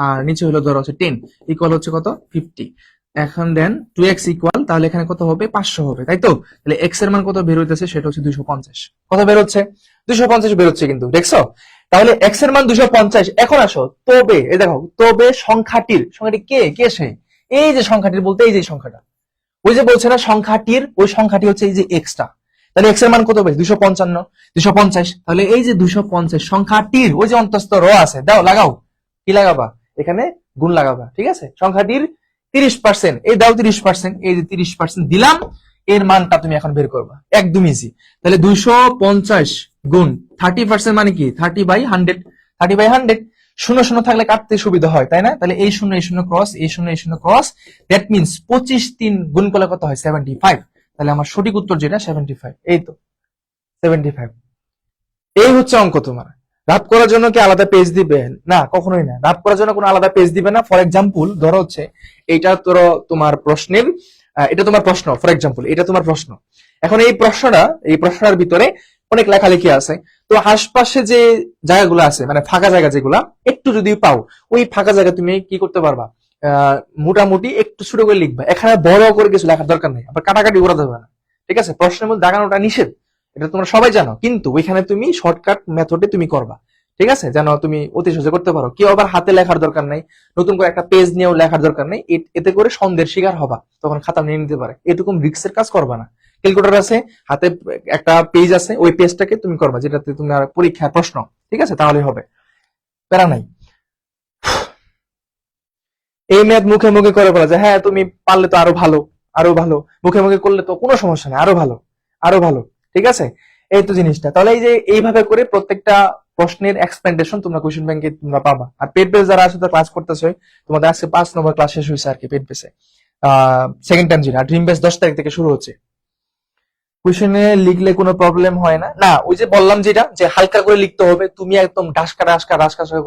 আর নিচে হলো ধরো হচ্ছে 10, ইকুয়াল হচ্ছে কত, 50। এখন দেন 2x ইকুয়াল, তাহলে এখানে কত হবে, 500 হবে, তাই তো। তাহলে x এর মান কত বের হইতেছে, সেটা হচ্ছে 250। কত বের হচ্ছে, 250 বের হচ্ছে, কিন্তু দেখছো। তাহলে x এর মান 250। এখন আসো তবে, এই দেখো, তবে সংখ্যাটি কে কে সে, এই যে সংখ্যাটির বলতে এই যে সংখ্যাটা, ওই যে বলছে না সংখ্যাটির, ওই সংখ্যাটি হচ্ছে এই যে এক্সটা। তাহলে এক্স এর মান কত হবে, 255, 250। তাহলে এই যে 250 সংখ্যাটির, ওই যে অন্তস্থ র আছে, দাও লাগাও, কি লাগাবা, এখানে গুণ লাগাবা। ঠিক আছে, সংখ্যাটির 30%, এই দাও 30%, এই যে 30% দিলাম, এর মানটা তুমি এখন বের করবা, একদম ইজি। তাহলে 250 গুণ 30% মানে কি, 30/100, 30/100। শূন্য শূন্য থাকলে কাটতে সুবিধা হয়, তাই না? তাহলে এই শূন্য ক্রস, এই শূন্য ক্রস, দ্যাট মিনস 25 3 গুণ করলে কত হয়? 75। তাহলে আমার সঠিক উত্তর যেটা 75। এই তো 75। এই হচ্ছে অঙ্ক তোমার। রাব করার জন্য কি আলাদা পেজ দিবে? না, কখনোই না। রাব করার জন্য কোনো আলাদা পেজ দিবে না। ফর এক্সাম্পল ধরো হচ্ছে এইটা তোর তোমার প্রশ্নের এটা তোমার প্রশ্ন, ফর এক্সাম্পল এটা তোমার প্রশ্ন। এখন এই প্রশ্নটার ভিতরে অনেক লেখালেখি আছে। তো আশপাশে যে জায়গাগুলো আছে, মানে ফাঁকা জায়গা যেগুলা একটু যদি পাও, ওই ফাঁকা জায়গা তুমি কি করতে পারবা? মোটামুটি একটু ছোট করে লিখবা। এখানে বড় করে কিছু লেখার দরকার নেই, আবার কাটাকাটি করা যাবে না। ঠিক আছে? প্রশ্নের মধ্যে দাগানোটা নিষেধ, এটা তোমরা সবাই জানো, কিন্তু ওইখানে তুমি শর্টকাট মেথডে তুমি করবা। ঠিক আছে? যেন তুমি অতি সহজে করতে পারো। কেউ আবার হাতে লেখার দরকার নাই, নতুন করে একটা পেজ নিয়েও লেখার দরকার নেই। এতে করে সন্দেহের শিকার হবা, তখন খাতা নিয়ে নিতে পারে। এরকম রিস্কের কাজ করবা না। ক্যালকুলেটর আছে, হাতে একটা পেজ আছে, ওই পেজটাকে তুমি করবা যেটাতে তুমি পরীক্ষার প্রশ্ন। ঠিক আছে? তাহলে হবে, প্যারা নাই। এই ম্যাথ মুখে মুখে করে বলা যায়, হ্যাঁ তুমি পারলে তো আরো ভালো, আরো ভালো। মুখে মুখে করলে তো কোনো সমস্যা নেই, আরো ভালো, আরো ভালো। ঠিক আছে? এই তো জিনিসটা। তাহলে এই যে এইভাবে করে প্রত্যেকটা প্রশ্নের এক্সপ্লেনেশন তোমরা কোশ্চেন ব্যাংকে তোমরা পাবা। আর পেড বেস যারা আছে ক্লাস করতেছো, তোমাদের আজকে 5 নম্বর ক্লাস শেষ হয়েছে আর কি পেড বেসে, সেকেন্ড টাইম যেটা। ড্রিম বেস 10 তারিখ থেকে শুরু হচ্ছে। কোশ্চেনে লিখলে কোনো প্রবলেম হয় না। না, ওই যে বললাম যেটা, যে হালকা করে লিখতে হবে, তুমি একদম ডাসকা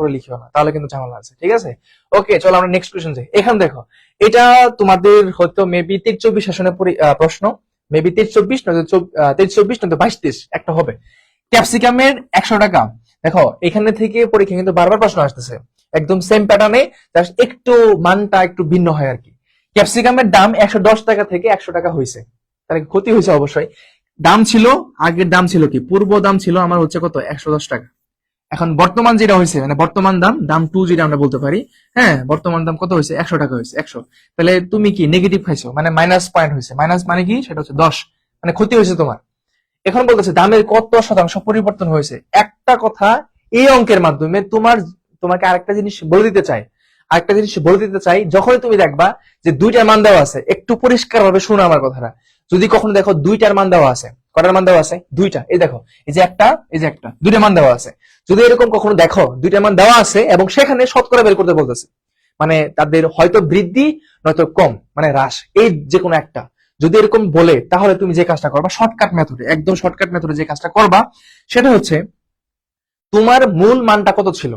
করে লিখিও না, তাহলে কিন্তু ঝামেলা আছে। ঠিক আছে? ওকে, চলো আমরা নেক্সট কোশ্চেন যাই। এখানে দেখো, এটা তোমাদের হয়তো মেবি 23-24 সেশনের প্রশ্ন, মেবি 23-24 নয়তো 23-24 নয়তো 22-23 একটা হবে। ক্যাপসিকামের 100 টাকা। দেখো এখানে থেকে পরীক্ষা কিন্তু বারবার প্রশ্ন আসতেছে, একদম সেম প্যাটার্নে, জাস্ট একটু মানটা একটু ভিন্ন হয় আর কি। ক্যাপসিকামের দাম 110 টাকা থেকে 100 টাকা হয়েছে, তাহলে ক্ষতি হয়েছে অবশ্যই। দাম ছিল, আগের দাম ছিল কি, পূর্ব দাম ছিল আমার হচ্ছে কত, 110 টাকা। এখন বর্তমান যেটা হয়েছে, মানে বর্তমান দাম টু যেটা আমরা বলতে পারি, হ্যাঁ বর্তমান দাম কত হয়েছে, 100 টাকা হয়েছে, 100। তাহলে তুমি কি নেগেটিভ খাইছো, মানে মাইনাস পয়েন্ট হয়েছে। মাইনাস মানে কি, সেটা হচ্ছে 10, মানে ক্ষতি হয়েছে তোমার। এখন বলতেছে দামের কত শতাংশ পরিবর্তন হয়েছে। একটা কথা এই অঙ্কের মাধ্যমে তোমাকে আরেকটা জিনিস বলে দিতে চাই, যখনই তুমি দেখবা যে দুইটার মান দেওয়া আছে, একটু পরিষ্কার ভাবে শুনো আমার কথাটা। যদি কখনো দেখো দুইটার মান দেওয়া আছে, কটার মান দেওয়া আছে, দুইটা, এই দেখো, এই যে একটা, এই যে একটা, দুইটা মান দেওয়া আছে। যদি এরকম কখনো দেখো দুইটা মান দেওয়া আছে এবং সেখানে শতকরা বের করতে বলতেছে, মানে তাদের হয়তো বৃদ্ধি নয়তো কম, মানে হ্রাস, এই যে কোনো একটা যদি এরকম বলে, তাহলে তুমি যে কাজটা করবা শর্টকাট মেথডে, একদম শর্টকাট মেথডে যে কাজটা করবা সেটা হচ্ছে, তোমার মূল মানটা কত ছিল,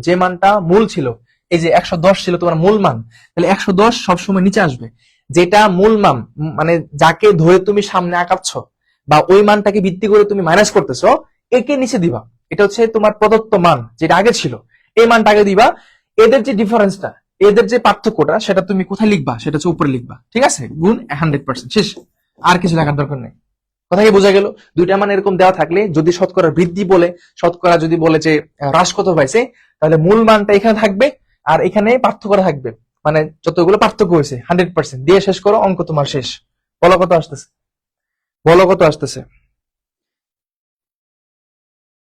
যে মানটা মূল ছিল, এই যে 110 ছিল তোমার মূল মান, তাহলে 110 সবসময় নিচে আসবে। যেটা মূল মান, মানে যাকে ধরে তুমি সামনে আঁকাচ্ছ বা ওই মানটাকে ভিত্তি করে তুমি মাইনাস করতেছো, একে নিচে দিবা। এটা হচ্ছে তোমার প্রদত্ত মান যেটা আগে ছিল, এই মানটা আগে দিবা। এদের যে ডিফারেন্সটা, এদের যে পার্থক্যটা, সেটা তুমি কোথায় লিখবা, সেটা হচ্ছে উপরে লিখবা। ঠিক আছে? গুণ 100%, শেষ, আর কিছু লেখার দরকার নেই। কথা কি বোঝা গেল? দুইটা মান এরকম দেওয়া থাকলে, যদি শতকরা বৃদ্ধি বলে, শতকরা যদি বলে যে হ্রাস কত পাইছে, তাহলে মূল মানটা এখানে থাকবে আর এখানে পার্থক্য থাকবে, মানে যতগুলো পার্থক্য হয়েছে 100% দিয়ে শেষ করো, অঙ্ক তোমার শেষ। বলো কত আসতেছে, বলো কত আসতেছে।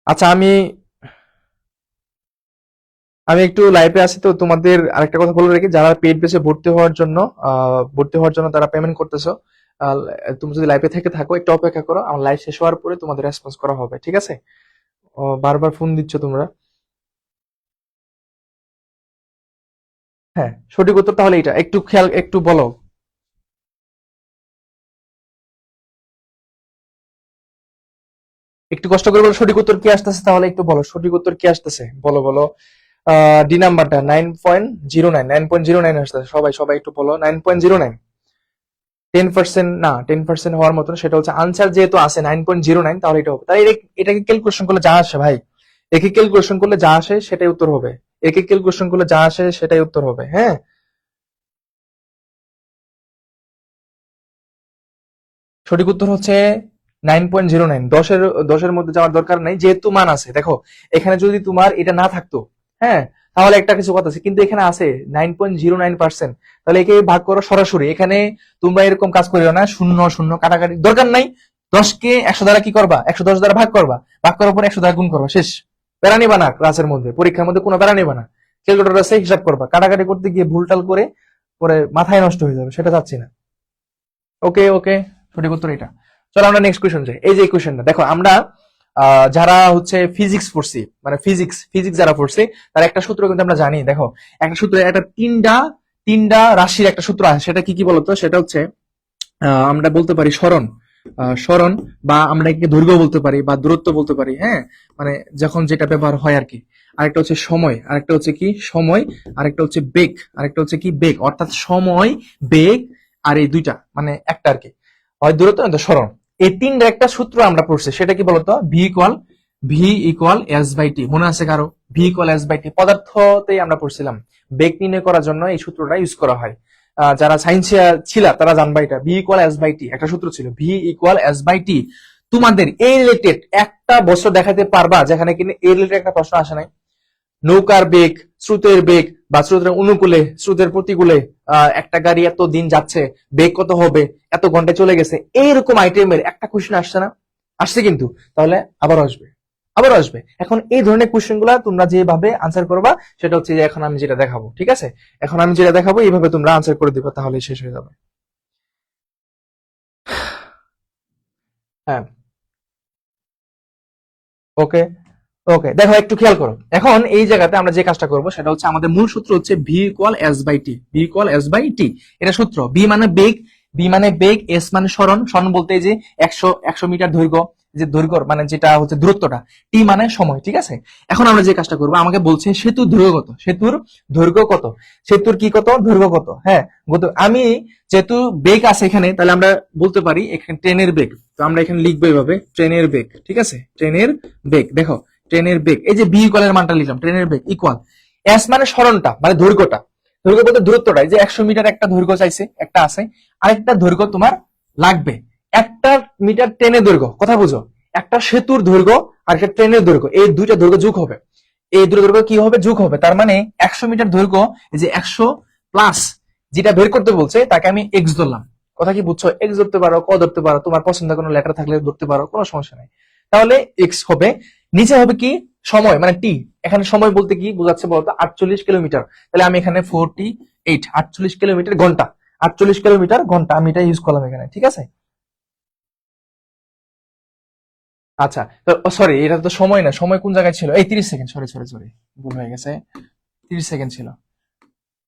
আচ্ছা, আমি আমি একটু লাইভে আছি, তো তোমাদের আরেকটা কথা বলে রাখি, যারা পেড বেসে ভর্তি হওয়ার জন্য তারা পেমেন্ট করতেছো, আহ, তুমি যদি লাইভে থেকে থাকো একটু অপেক্ষা করো, আমার লাইভ শেষ হওয়ার পরে তোমাদের রেসপন্স করা হবে। ঠিক আছে? বারবার ফোন দিচ্ছ তোমরা। হ্যাঁ, সঠিক উত্তর তাহলে এটা একটু খেয়াল, একটু বলো, একটু কষ্ট করে বলো সঠিক উত্তর কি আসতেছে, তাহলে একটু বলো সঠিক উত্তর কি আসতেছে, বলো বলো। ডি নাম্বারটা 9.09, 9.09 আসতেছে। সবাই সবাই একটু বলো, 9.09। 10% না, 10% হওয়ার মতন, সেটা হচ্ছে আনসার যেহেতু আছে 9.09, তাহলে এটা হবে। তাই এটাকে ক্যালকুলেশন করলে যা আসে ভাই, একে ক্যালকুলেশন করলে যা আসে সেটাই উত্তর হবে, একে ক্যালকুলেশন করলে যা আসে সেটাই উত্তর হবে। হ্যাঁ, সঠিক উত্তর হচ্ছে 9.09। দশের মধ্যে যাওয়ার দরকার নাই, যেহেতু মান আছে। দেখো এখানে যদি তোমার এটা না থাকতো, হ্যাঁ, তাহলে একটা কিছু কথা আছে, কিন্তু এখানে আছে 9.09%, তাহলে একে ভাগ করো সরাসরি। এখানে তোমরা এরকম কাজ করিও না, শূন্য শূন্য কাটাকাটি দরকার নাই। 10কে 100 দ্বারা কি করবা, 110 দ্বারা ভাগ করবা, ভাগ করার পর 100 দ্বারা গুণ করবা, শেষ। প্যারা নিবা না ক্লাসের মধ্যে, পরীক্ষার মধ্যে কোনো প্যারা নিবা না। ক্যালকুলেটর আছে, হিসাব করবা, কাটাকাটি করতে গিয়ে ভুলটাল করে পরে মাথায় নষ্ট হয়ে যাবে, সেটা চাচ্ছি না। ওকে ওকে, সঠিক উত্তর এটা। চলো আমরা নেক্সট কোয়েশ্চন যাই। এই যে কোয়েশ্চনটা দেখো, আমরা যারা হচ্ছে ফিজিক্স পড়ছি, মানে ফিজিক্স যারা পড়ছে, তারা একটা সূত্র কিন্তু আমরা জানি। দেখো, একটা সূত্র, একটা তিনটা রাশির একটা সূত্র আছে, সেটা কি কি বলতো? সেটা হচ্ছে আমরা বলতে পারি স্মরণ, বা আমরা একে দৈর্ঘ্য বলতে পারি বা দূরত্ব বলতে পারি, হ্যাঁ, মানে যখন যেটা ব্যবহার হয় আর কি। আরেকটা হচ্ছে সময়, আরেকটা হচ্ছে কি সময়, আরেকটা হচ্ছে বেগ, আরেকটা হচ্ছে কি বেগ, অর্থাৎ সময়, বেগ, আর এই দুইটা মানে একটা আর কি, হয় দূরত্ব নয়তো স্মরণ। এই তিনটা একটা সূত্র আমরা পড়ছি, সেটা কি বলতো? ভি ইকুয়াল এস বাই টি। মনে আছে কারো? ভি ইকুয়াল এস বাই টি পদার্থতেই আমরা পড়ছিলাম। বেগ নির্ণয় করার জন্য এই সূত্রটা ইউজ করা হয়। যারা সায়েন্স ছিল তারা জানবা, এটা ভি ইকুয়াল এস বাই টি একটা সূত্র ছিল, ভি ইকুয়াল এস বাই টি। তোমাদের এই রিলেটেড একটা বছর দেখাতে পারবা যেখানে কিন্তু এই রিলেটেড একটা প্রশ্ন আসে নাই? নৌকার বেগ, স্রোতের বেগ, বা স্রোতের অনুকূলে, স্রোতের প্রতিকূলে একটা গাড়ি এত দিন যাচ্ছে, বেগ কত হবে, এত ঘন্টায় চলে গেছে, এইরকম আইটেমের একটা কোশ্চেন আসছে না? আসছে কিন্তু। তাহলে আবারও আসবে। এখন এই ধরনের কোশ্চেন গুলা তোমরা যেভাবে আনসার করবা, সেটা হচ্ছে যে এখন আমি যেটা দেখাবো, ঠিক আছে? এখন আমি যেটা দেখাবো এইভাবে তোমরা আনসার করে দিবা, তাহলে শেষ হয়ে যাবে। হ্যাঁ, ওকে। ওকে, দেখো একটু খেয়াল করো। এখন এই জায়গাতে আমরা যে কাজটা করব সেটা হচ্ছে, আমাদের মূল সূত্র হচ্ছে V equal S by T. V equal S by T, এটা সূত্র। বি মানে বেগ, এস মানে স্মরণ বলতে এই যে 100 মিটার দৈর্ঘ্য, যে দৈর্ঘ্য মানে যেটা হচ্ছে দূরত্বটা, টি মানে সময়, ঠিক আছে? এখন আমরা যে কাজটা করবো, আমাকে বলছে সেতুর দৈর্ঘ্য কত, সেতুর কি কত, দৈর্ঘ্য কত। হ্যাঁ, আমি যেহেতু বেগ আছে এখানে, তাহলে আমরা বলতে পারি এখানে ট্রেনের বেগ। তো আমরা এখানে লিখবো এইভাবে, ট্রেনের বেগ, ঠিক আছে? ট্রেনের বেগ, দেখো ট্রেনের বেগ, এই যে বি ইকুয়ালের মানটা লিখলাম, ট্রেনের বেগ ইকুয়াল এস মানে স্মরণটা, মানে দৈর্ঘ্য বলতে দূরত্বটা, এই যে 100 মিটার একটা দৈর্ঘ্য চাইছে, একটা আছে, আরেকটা দৈর্ঘ্য তোমার লাগবে। একটা মিটার ট্রেনের দৈর্ঘ্য, কথা বুঝো, একটা সেতুর দৈর্ঘ্য আর একটা ট্রেনের দৈর্ঘ্য, এই দুইটা দৈর্ঘ্য যোগ হবে। এই দুটো দৈর্ঘ্য কি হবে? যোগ হবে। তার মানে 100 মিটার দৈর্ঘ্য, এই যে 100 প্লাস যেটা বের করতে বলছে তাকে আমি এক্স ধরলাম। কথা কি বুঝছো? এক্স ধরতে পারো, ক ধরতে পারো, তোমার পছন্দের কোনো লেটার থাকলে ধরতে পারো, কোনো সমস্যা নাই। তাহলে এক্স হবে, নিচে হবে কি সময় মানে টি। এখানে সময় বলতে কি বোঝাচ্ছে বলতো? 48 কিলোমিটার। তাহলে আমি এখানে 48 কিলোমিটার ঘন্টা, 48 কিলোমিটার ঘন্টা আমি এটা ইউজ করলাম এখানে, ঠিক আছে? আচ্ছা, তো সরি, এটা তো সময় না, সময় কোন জায়গায় ছিল? এই 30 সেকেন্ড, সরি ভুল হয়ে গেছে, 30 সেকেন্ড ছিল।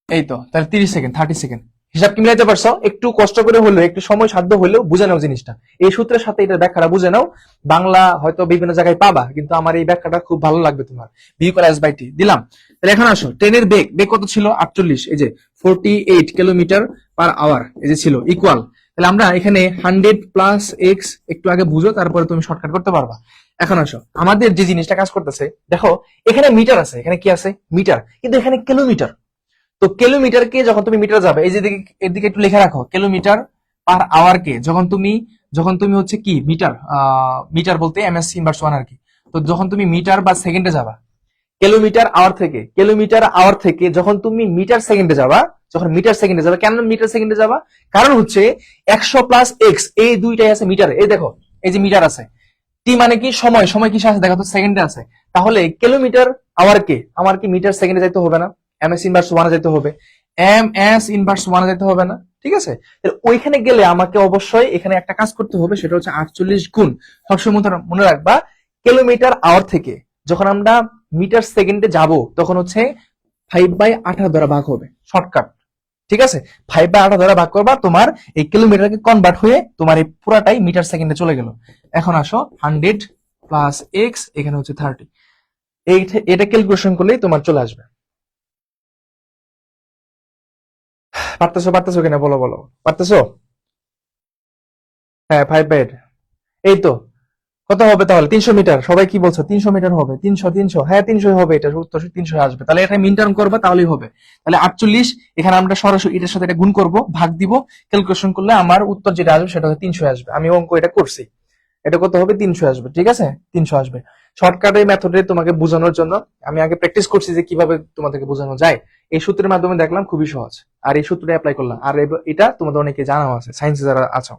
এই তো, তাহলে 30 সেকেন্ড, 30 সেকেন্ড। হিসাব কি মিলাইতে পারছো? একটু কষ্ট করে হলেও, একটু সময় সাধ্য হলেও বুঝে নাও জিনিসটা। এই সূত্রের সাথে এটা ব্যাখ্যাটা বুঝে নাও। বাংলা হয়তো বিভিন্ন জায়গায় পাবা, কিন্তু আমার এই ব্যাখ্যাটা খুব ভালো লাগবে তোমার। ভি ইকুয়াল এস বাই টি দিলাম। তাহলে এখন আসো, ট্রেনের বেগ কত ছিল? 48, এই যে 48 কিলোমিটার পার আওয়ার, এই যে ছিল ইকুয়াল। তাহলে আমরা এখানে 100 প্লাস এক্স, একটু আগে বুঝো, তারপরে তুমি শর্টকাট করতে পারবা। এখন আসো, আমাদের যে জিনিসটা কাজ করতেছে, দেখো এখানে মিটার আছে, এখানে কি আছে? মিটার, কিন্তু এখানে কিলোমিটার। তো কিলোমিটারকে যখন তুমি মিটার যাবে, এই যে এদিকে একটু লিখে রাখো, কিলোমিটার পার আওয়ার কে যখন তুমি হচ্ছে কি মিটার বলতে এমএস ইনভার্স ওয়ান আর কি। তো যখন তুমি মিটার বা সেকেন্ডে যাবা, কিলোমিটার আওয়ার থেকে যখন তুমি মিটার সেকেন্ডে যাবা, কেন মিটার সেকেন্ডে যাবা? কারণ হচ্ছে 100 প্লাস এক্স, এই দুইটাই আছে মিটারে। এই দেখো, এই যে মিটার আছে, টি মানে কি সময় কি আছে? দেখো তো সেকেন্ডে আছে। তাহলে কিলোমিটার আওয়ার কে আমার কি মিটার সেকেন্ডে যাইতে হবে না? এমএস ইনভার্স ওয়ানে যাইতে হবে, এমএস ইনভার্স ওয়ানে যাইতে হবে না? ঠিক আছে, ওইখানে গেলে আমাকে অবশ্যই এখানে একটা কাজ করতে হবে, সেটা হচ্ছে 48 গুণ। সবসময় মনে রাখবা, কিলোমিটার আওয়ার থেকে যখন আমরা মিটার সেকেন্ডে যাব, তখন হচ্ছে 5/18 দ্বারা ভাগ হবে, শর্টকাট। ঠিক আছে, 5/18 দ্বারা ভাগ করবা, তোমার এই কিলোমিটারকে কনভার্ট হয়ে তোমার এই পুরাটাই মিটার সেকেন্ডে চলে গেল। এখন আসো, 100 প্লাস এক্স, এখানে হচ্ছে 30, এটা ক্যালকুলেশন করলেই তোমার চলে আসবে। পারতেছো কিনা বলো, পারতেছো? হ্যাঁ, 5/8, এই তো। কত হবে তাহলে? 300 মিটার। সবাই কি বলছো? 300 মিটার হবে। 300, হ্যাঁ 300 হবে, এটা উত্তর 300 আসবে। তাহলে এটা মিন টার্ম করবা, তাহলেই হবে। তাহলে 48, এখানে আমরা সরাসরি এটার সাথে এটা গুণ করব, ভাগ দিব, ক্যালকুলেশন করলে আমার উত্তর যেটা আসবে সেটা হচ্ছে 300 আসবে। আমি অঙ্ক এটা করছি, এটা কত হবে? 300 আসবে, ঠিক আছে? 300 আসবে। শর্টকাটের মেথডে তোমাকে বোঝানোর জন্য আমি আগে প্র্যাকটিস করছি যে কিভাবে তোমাদেরকে বোঝানো যায়। এই সূত্রের মাধ্যমে দেখলাম খুবই সহজ, আর এই সূত্রটা অ্যাপ্লাই করলাম। আর এটা তোমাদের অনেকে জানাও আছে, সায়েন্সে যারা আছো,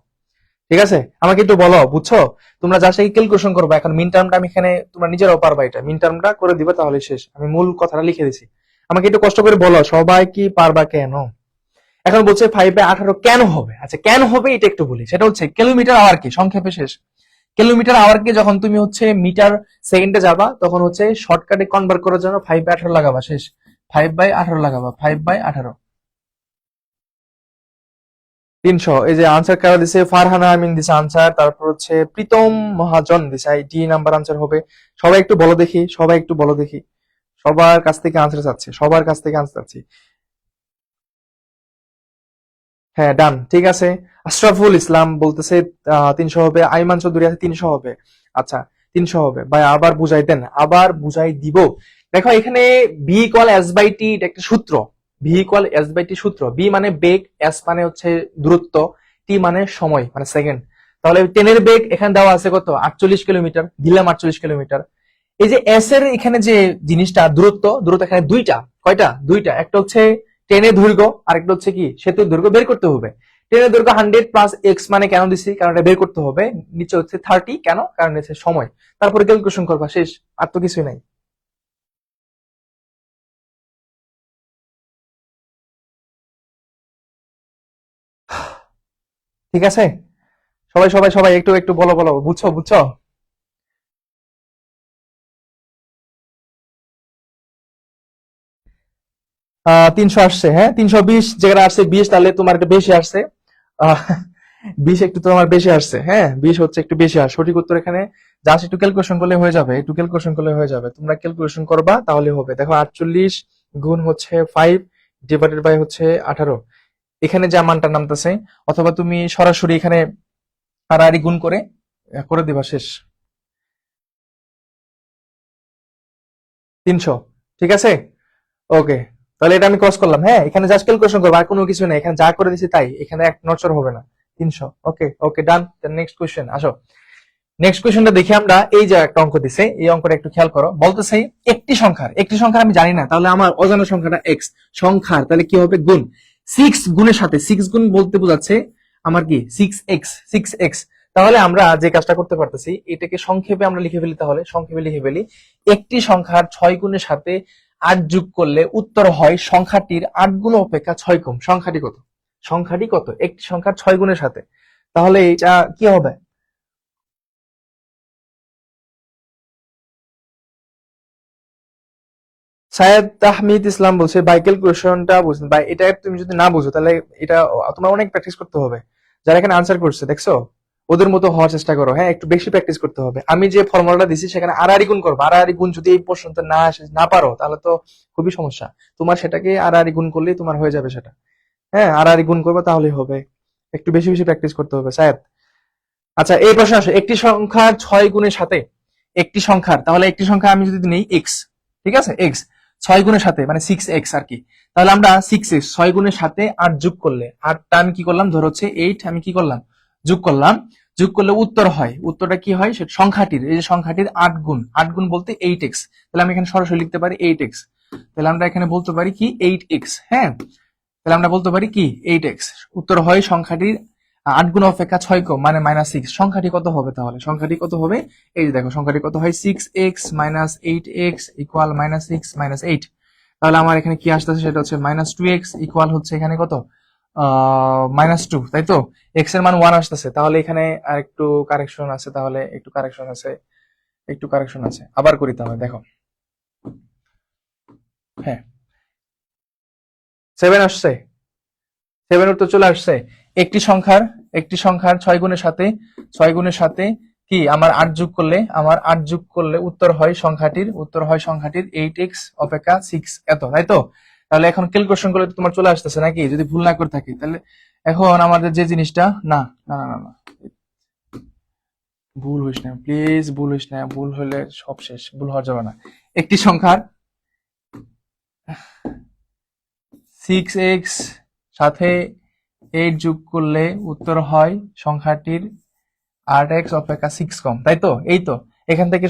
ঠিক আছে? আমাকে একটু বলো, বুঝছো? তোমরা যা সেই ক্যালকুলেশন করবে। এখন মিন টার্মটা আমি এখানে তোমরা নিজেরাও পারবা, এটা মিন টার্মটা করে দিবে, তাহলে শেষ। আমি মূল কথাটা লিখে দিছি। আমাকে একটু কষ্ট করে বলো, সবাই কি পারবা? কেন? এখন বলছে 5/18 কেন হবে? আচ্ছা, কেন হবে এটা একটু বলি। সেটা হচ্ছে কিলোমিটার আওয়ার কি, সংক্ষেপে শেষ। কিলোমিটার আওয়ারকে যখন তুমি হচ্ছে মিটার সেকেন্ডে যাবা তখন হচ্ছে শর্টকাটে কনভার্ট করার জন্য 5/18 লাগাবা, শেষ। 5/18 লাগাবা, 5/18। 300। এই যে আনসার কারা দিছে, ফারহানা আমিন দিছে আনসার, তারপর হচ্ছে প্রীতম মহাজন দিছে, ডি নাম্বার আনসার হবে। সবাই একটু বলো দেখি, সবাই একটু বলো দেখি, সবার কাছ থেকে আনসার চাচ্ছি, সবার কাছ থেকে আনসার চাচ্ছি। হ্যাঁ, ডান, ঠিক আছে। আশরাফুল ইসলাম বলতেছে 300 হবে। আইমান চৌধুরী আছে 300 হবে। আচ্ছা, 300 হবে ভাই, আবার বুঝাই দেন, আবার বুঝাই দিব। দেখো এখানে B equal S by T, এটা একটা সূত্র। বি ইকুয়াল এস বাই টি সূত্র। বি মানে বেগ, এস মানে হচ্ছে দূরত্ব, টি মানে সময় মানে সেকেন্ড। তাহলে ট্রেনের বেগ এখানে দেওয়া আছে কত, 48 কিলোমিটার, দিলাম 48 কিলোমিটার। এই যে এস এর এখানে যে জিনিসটা দূরত্ব, দূরত্ব এখানে দুইটা, কয়টা, দুইটা। একটা হচ্ছে ট্রেনের দৈর্ঘ্য, আরেকটা হচ্ছে কি সেতুর দৈর্ঘ্য, বের করতে হবে। ট্রেনের দৈর্ঘ্য 100 প্লাস এক্স মানে কেন দিছি, কারণ এটা বের করতে হবে। নিচে হচ্ছে 30, কেন, কারণ হচ্ছে সময়। তারপরে ক্যালকুলেশন করবা, শেষ। আর তো কিছুই নাই। ঠিক আছে, সবাই সবাই সবাই একটু একটু বলো বলো, বুঝছো বুঝছো? 300 আসছে, হ্যাঁ। 320 যেটা আসছে 20, তাহলে তোমার একটু বেশি আসছে। আহ, 20 একটু তোমার বেশি আসছে, হ্যাঁ। 20 হচ্ছে একটু বেশি আসছে। সঠিক উত্তর এখানে জাস্ট একটু ক্যালকুলেশন করলে হয়ে যাবে, একটু ক্যালকুলেশন করলে হয়ে যাবে। তোমরা ক্যালকুলেশন করবা তাহলে হবে। দেখো 48 গুণ হচ্ছে 5 ডিভাইডেড বাই হচ্ছে 18, এখানে যা মানটা নামতেছে, অথবা তুমি সরাসরি এখানে হারাহারি গুণ করে করে দিবা, শেষ। 300, ঠিক আছে। ওকে, তাহলে এটা আমি ক্রস করলাম, হ্যাঁ। এখানে জাস্ট ক্যালকুলেশন করবো, আর কোনো কিছু নেই, এখানে যা করে দিছি তাই, এখানে এক নড়চড় হবে না। 300। ওকে ওকে, ডান। নেক্সট কোয়েশ্চেন আসো। নেক্সট কোয়েশ্চেনটা দেখি আমরা। এই যে একটা অঙ্ক দিছে, এই অঙ্কটা একটু খেয়াল করো। বলতেছে একটি সংখ্যার আমি জানি না, তাহলে আমার অজানা সংখ্যাটা এক্স সংখ্যার, তাহলে কি হবে, গুণ 6 গুণের সাথে, 6 গুণ বলতে বোঝাচ্ছে আমার কি 6x। তাহলে আমরা যে কাজটা করতে পারতেছি, এটাকে সংক্ষেপে আমরা লিখে ফেলি, তাহলে সংক্ষেপে লিখে ফেলি। একটি সংখ্যার 6 গুণের সাথে 8 যোগ করলে উত্তর হয় সংখ্যাটির 8 গুণ অপেক্ষা 6 কম। সংখ্যাটি কত, সংখ্যাটি কত একটি সংখ্যার 6 গুণের সাথে? তাহলে এটা কি হবে? সায়েদ তাহমিদ ইসলাম বলছে বাই ক্যালকুলেশনটা বুঝুন ভাই, এটা তুমি যদি না বুঝো তাহলে এটা তোমার অনেক প্র্যাকটিস করতে হবে। যারা এখানে আনসার করছে দেখছো, ওদের মতো হওয়ার চেষ্টা করো, হ্যাঁ। একটু বেশি প্র্যাকটিস করতে হবে। আমি যে ফর্মুলাটা দিছি সেখানে আড়াআড়ি গুণ করবো। আড়াআড়ি গুণ যদি এই প্রশ্নতে না আসে, না পারো, তাহলে তো খুবই সমস্যা। তোমার সেটাকে আড়াআড়ি গুণ করলেই তোমার হয়ে যাবে সেটা, হ্যাঁ। আড়াআড়ি গুণ করবো তাহলেই হবে। একটু বেশি বেশি প্র্যাকটিস করতে হবে সায়েদ। আচ্ছা, এই প্রশ্ন আসে, একটি সংখ্যার 6 গুণের সাথে, একটি সংখ্যার, তাহলে একটি সংখ্যা আমি যদি নেই এক্স, ঠিক আছে, এক্স 6 গুণের সাথে মানে 6x আর কি। তাহলে আমরা 6x 6 গুণের সাথে 8 যোগ করলে, 8টা আমি কি করলাম, ধর হচ্ছে 8, আমি কি করলাম, যোগ করলাম। যোগ করলে উত্তর হয়, উত্তরটা কি হয়, সেটা সংখ্যাটির, এই যে সংখ্যাটির 8 গুণ, 8 গুণ বলতে 8x। তাহলে আমি এখানে সরাসরি লিখতে পারি 8x। তাহলে আমরা এখানে বলতে পারি কি 8x, হ্যাঁ। তাহলে আমরা বলতে পারি কি 8x। উত্তর হয় সংখ্যাটির 8 গুণ অপেক্ষা 6 কম মানে -6। সংখ্যাটি কত হবে তাহলে, সংখ্যাটি কত হবে? এই যে দেখো সংখ্যাটি কত হয়, 6x মাইনাস 8x ইকুয়াল -6 -8। তাহলে আমার এখানে কি আসতেছে, সেটা হচ্ছে -2x ইকুয়াল হচ্ছে এখানে কত, -2, তাই তো। x এর মান 1 আসতেছে, তাহলে এখানে আর একটু কারেকশন আছে, তাহলে একটু কারেকশন আছে, একটু কারেকশন আছে। আবার করি তাহলে, দেখো, হ্যাঁ, 7 আসছে, 7 উত্তর চলে আসছে। একটি সংখ্যার, একটি সংখ্যার 6 গুণের সাথে, 6 গুণের সাথে কি আমার 8 যোগ করলে, আমার 8 যোগ করলে উত্তর হয় সংখ্যাটির, উত্তর হয় সংখ্যাটির 8x অপেক্ষা 6 এত, তাই তো। তাহলে এখন ক্যালকুলেশন করলে তো তোমার চলে আসতেছে নাকি, যদি ভুল না করে থাকি। তাহলে এখন আমাদের যে জিনিসটা, না না না না না, ভুল হইস না প্লিজ, ভুল হইস না, ভুল হলে সব শেষ, ভুল হওয়া যাবে না। একটি সংখ্যার 6x সাথে 8 যোগ করলে উত্তর হয় সংখ্যাটির 8x অপেক্ষা 6 কম, তাই তো। এই তো, এখান থেকে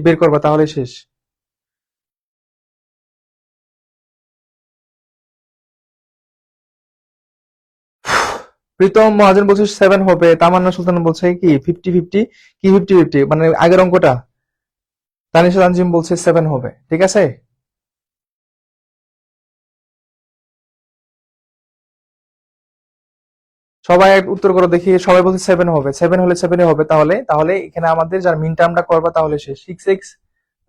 বের করবা তাহলে শেষ। প্রীতম মহাজন বলছে 7 হবে, তামান্না সুলতান বলছে কি 50-50। কি 50-50 মানে আগের অঙ্কটা? তানিশা তানজিম বলছে 7 হবে, ঠিক আছে। সবাই উত্তর করো দেখি, সবাই বলছে 7 হবে, 7 হলে 7 হবে। তাহলে তাহলে এখানে আমাদের যার মিন টার্মটা করবা তাহলে সে 6x,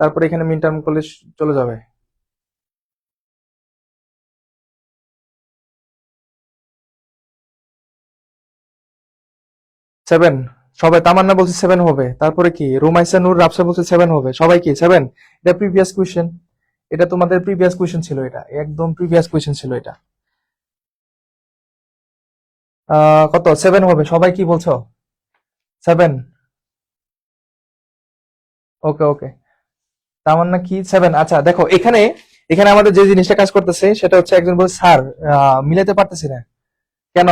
তারপরে এখানে মিন টার্ম করলে চলে যাবে। 7, সবাই, তামান্না বলছে 7 হবে, তারপরে কি রুমাইসা নূর রাফসা বলছে 7 হবে, সবাই কি 7? এটা প্রিভিয়াস কোয়েশ্চেন, এটা তোমাদের প্রিভিয়াস কোয়েশ্চেন ছিল, এটা একদম প্রিভিয়াস কোয়েশ্চেন ছিল এটা। কত 7 হবে, সবাই কি বলছো? 7? ওকে ওকে, তামান্না কি 7? আচ্ছা দেখো, এখানে এখানে আমাদের যে জিনিসটা কাজ করতেছে সেটা হচ্ছে, একজন বলছে স্যার মিলাতে পারতেছি না। কেন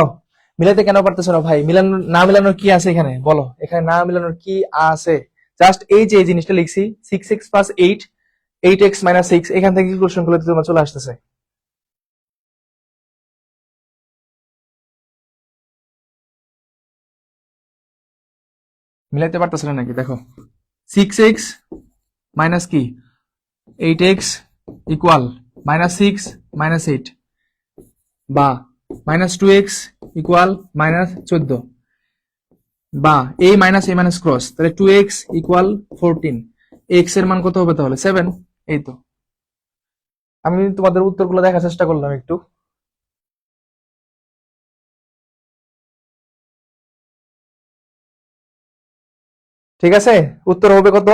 মিলাতে কেন পারতেছো না ভাই? মিলানো না মিলানোর কি আছে এখানে বলো, এখানে না মিলানোর কি আছে? জাস্ট এই যে এই জিনিসটা লিখছি, 6x প্লাস 8, 8x মাইনাস 6, এখান থেকে ইকুয়েশন গুলো তোমার চলে আসতেছে। মিলাইতে পারতেছ না নাকি? দেখো, 6x মাইনাস কি 8x ইকুয়াল মাইনাস 6 মাইনাস 8, বা মাইনাস 2x ইকুয়াল মাইনাস 14, বা a minus a minus cross, তাহলে 2x ইকুয়াল 14, x এর মান কত হবে তাহলে? 7। এই তো, আমি তোমাদের উত্তরগুলো দেখার চেষ্টা করলাম একটু। ঠিক আছে, উত্তর হবে কত?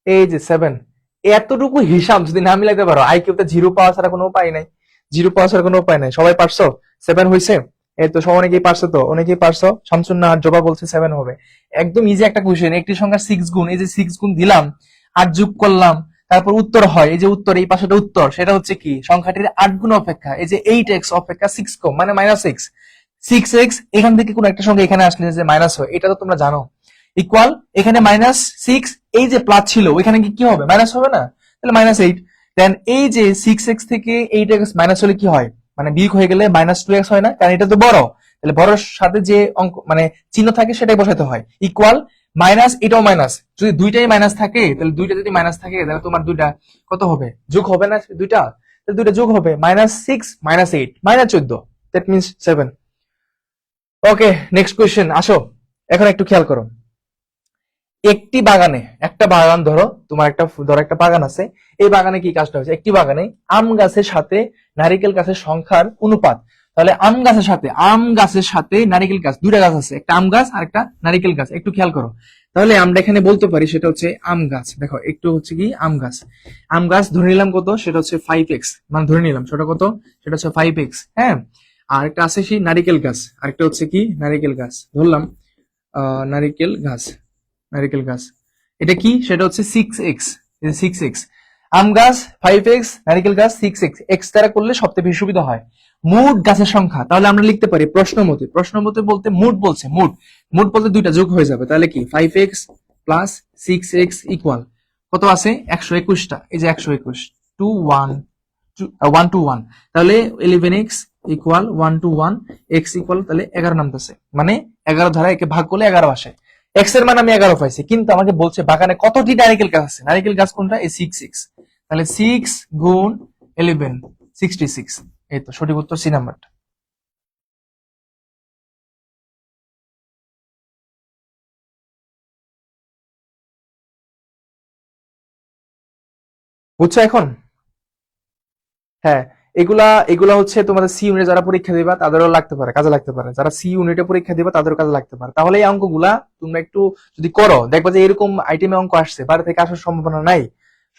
এই যে 7। এতটুকু হিসাব যদি না মিলাইতে পারো, আইকিউতে 0 পাওয়া ছাড়া কোনো উপায় নাই, 0 পাওয়া ছাড়া কোনো উপায় নাই। সবাই পারছো? 7 হয়েছে? এই তো, সব অনেকেই পারছো, তো অনেকেই পারছো। শামসুন্না আর জবা বলছে 7 হবে। একদম ইজি একটা কোশ্চেন, একটি সংখ্যার 6 গুণ, এই যে 6 গুণ দিলাম আর যোগ করলাম, তারপর উত্তর হয়, এই যে উত্তর, এই পাশেটা উত্তর, সেটা হচ্ছে কি সংখ্যাটির 8 গুণ অপেক্ষা, এই যে 8x অপেক্ষা 6 কম, মানে মাইনাস এক্স। 6x এখান থেকে কোন একটা সংখ্যা এখানে আসলে যে মাইনাস হয়, এটা তো তোমরা জানো। ইকুয়াল, এখানে মাইনাস 6, এই যে প্লাস ছিল ওইখানে কি হবে? মাইনাস হবে না? তাহলে মাইনাস 8। দেন এই যে 6x থেকে 8x মাইনাস হলে কি হয়? মানে বিয়োগ হয়ে গেলে মাইনাস 2x হয় না? কারণ এটা তো বড়, তাহলে বড়র সাথে যে অঙ্ক মানে চিহ্ন থাকে সেটাই বসাতে হয়। ইকুয়াল মাইনাস, এটাও মাইনাস, যদি দুইটাই মাইনাস থাকে, তাহলে দুইটা যদি মাইনাস থাকে তাহলে তোমার দুইটা কত হবে? যোগ হবে না দুইটা? তাহলে দুইটা যোগ হবে, minus 6 minus 8 minus 14, that means 7। Okay, next question আসো। এখন একটু খেয়াল করো, একটি বাগানে, একটা বাগান ধরো, তোমার একটা ধরো একটা বাগান আছে, এই বাগানে কি কাজটা হচ্ছে? একটি বাগানে আম গাছের সাথে নারিকেল গাছের সংখ্যার অনুপাত। তাহলে আম গাছের সাথে নারিকেল গাছ, দুইটা গাছ আছে, একটা আম গাছ আর একটা নারিকেল গাছ, একটু খেয়াল করো। তাহলে আমরা এখানে বলতে পারি সেটা হচ্ছে আম গাছ। দেখো একটু হচ্ছে কি আম গাছ, আম গাছ ধরে নিলাম কত, সেটা হচ্ছে 5x, মানে ধরে নিলাম সেটা কত, সেটা হচ্ছে 5x। হ্যাঁ, আর একটা আছে সেই নারিকেল গাছ, আরেকটা হচ্ছে কি নারিকেল গাছ ধরলাম, নারিকেল গাছ, নারিকেল গাছ, এটা কি সেটা হচ্ছে 6x, 6x। আম গাছ 5x, নারিকেল গাছ 6x, এক্স দ্বারা করলে সবচেয়ে বেশি সুবিধা হয়। মোট গাছের সংখ্যা তাহলে আমরা লিখতে পারি প্রশ্ন মতে, প্রশ্ন মতে বলতে মোট বলছে, মোট, মোট বলতে দুইটা যোগ হয়ে যাবে, তাহলে কি 5x প্লাস 6x ইকুয়াল কত আছে? 121টা, এই যে 121, 2 1 1 টু 1, তাহলে 11x equal 1 two 1, x equal তাহলে 11 নামতেছে, মানে 11 ধারা একে ভাগ করলে 11 আসে। এক্স এর মান আমি 11 পাইছি, কিন্তু আমাকে বলছে বাগানে কতটি নারিকেল গাছ আছে, নারিকেল গাছ কোনটা? এই 6x, তাহলে 6 গুণ 11, 66। এই তো সঠিক উত্তর, সি নাম্বারটা। বুঝছো এখন? হ্যাঁ, এগুলা এগুলা হচ্ছে তোমাদের সি ইউনিটে যারা পরীক্ষা দিবা তাদেরও লাগতে পারে, কাজে লাগতে পারে, যারা সি ইউনিটে পরীক্ষা দিবা তাদেরও কাজে লাগতে পারে। তাহলে এই অঙ্কগুলা তোমরা একটু যদি করো, দেখবা যে এরকম আইটেমে অঙ্ক আসছে, বাইরে থেকে আসার সম্ভাবনা নাই,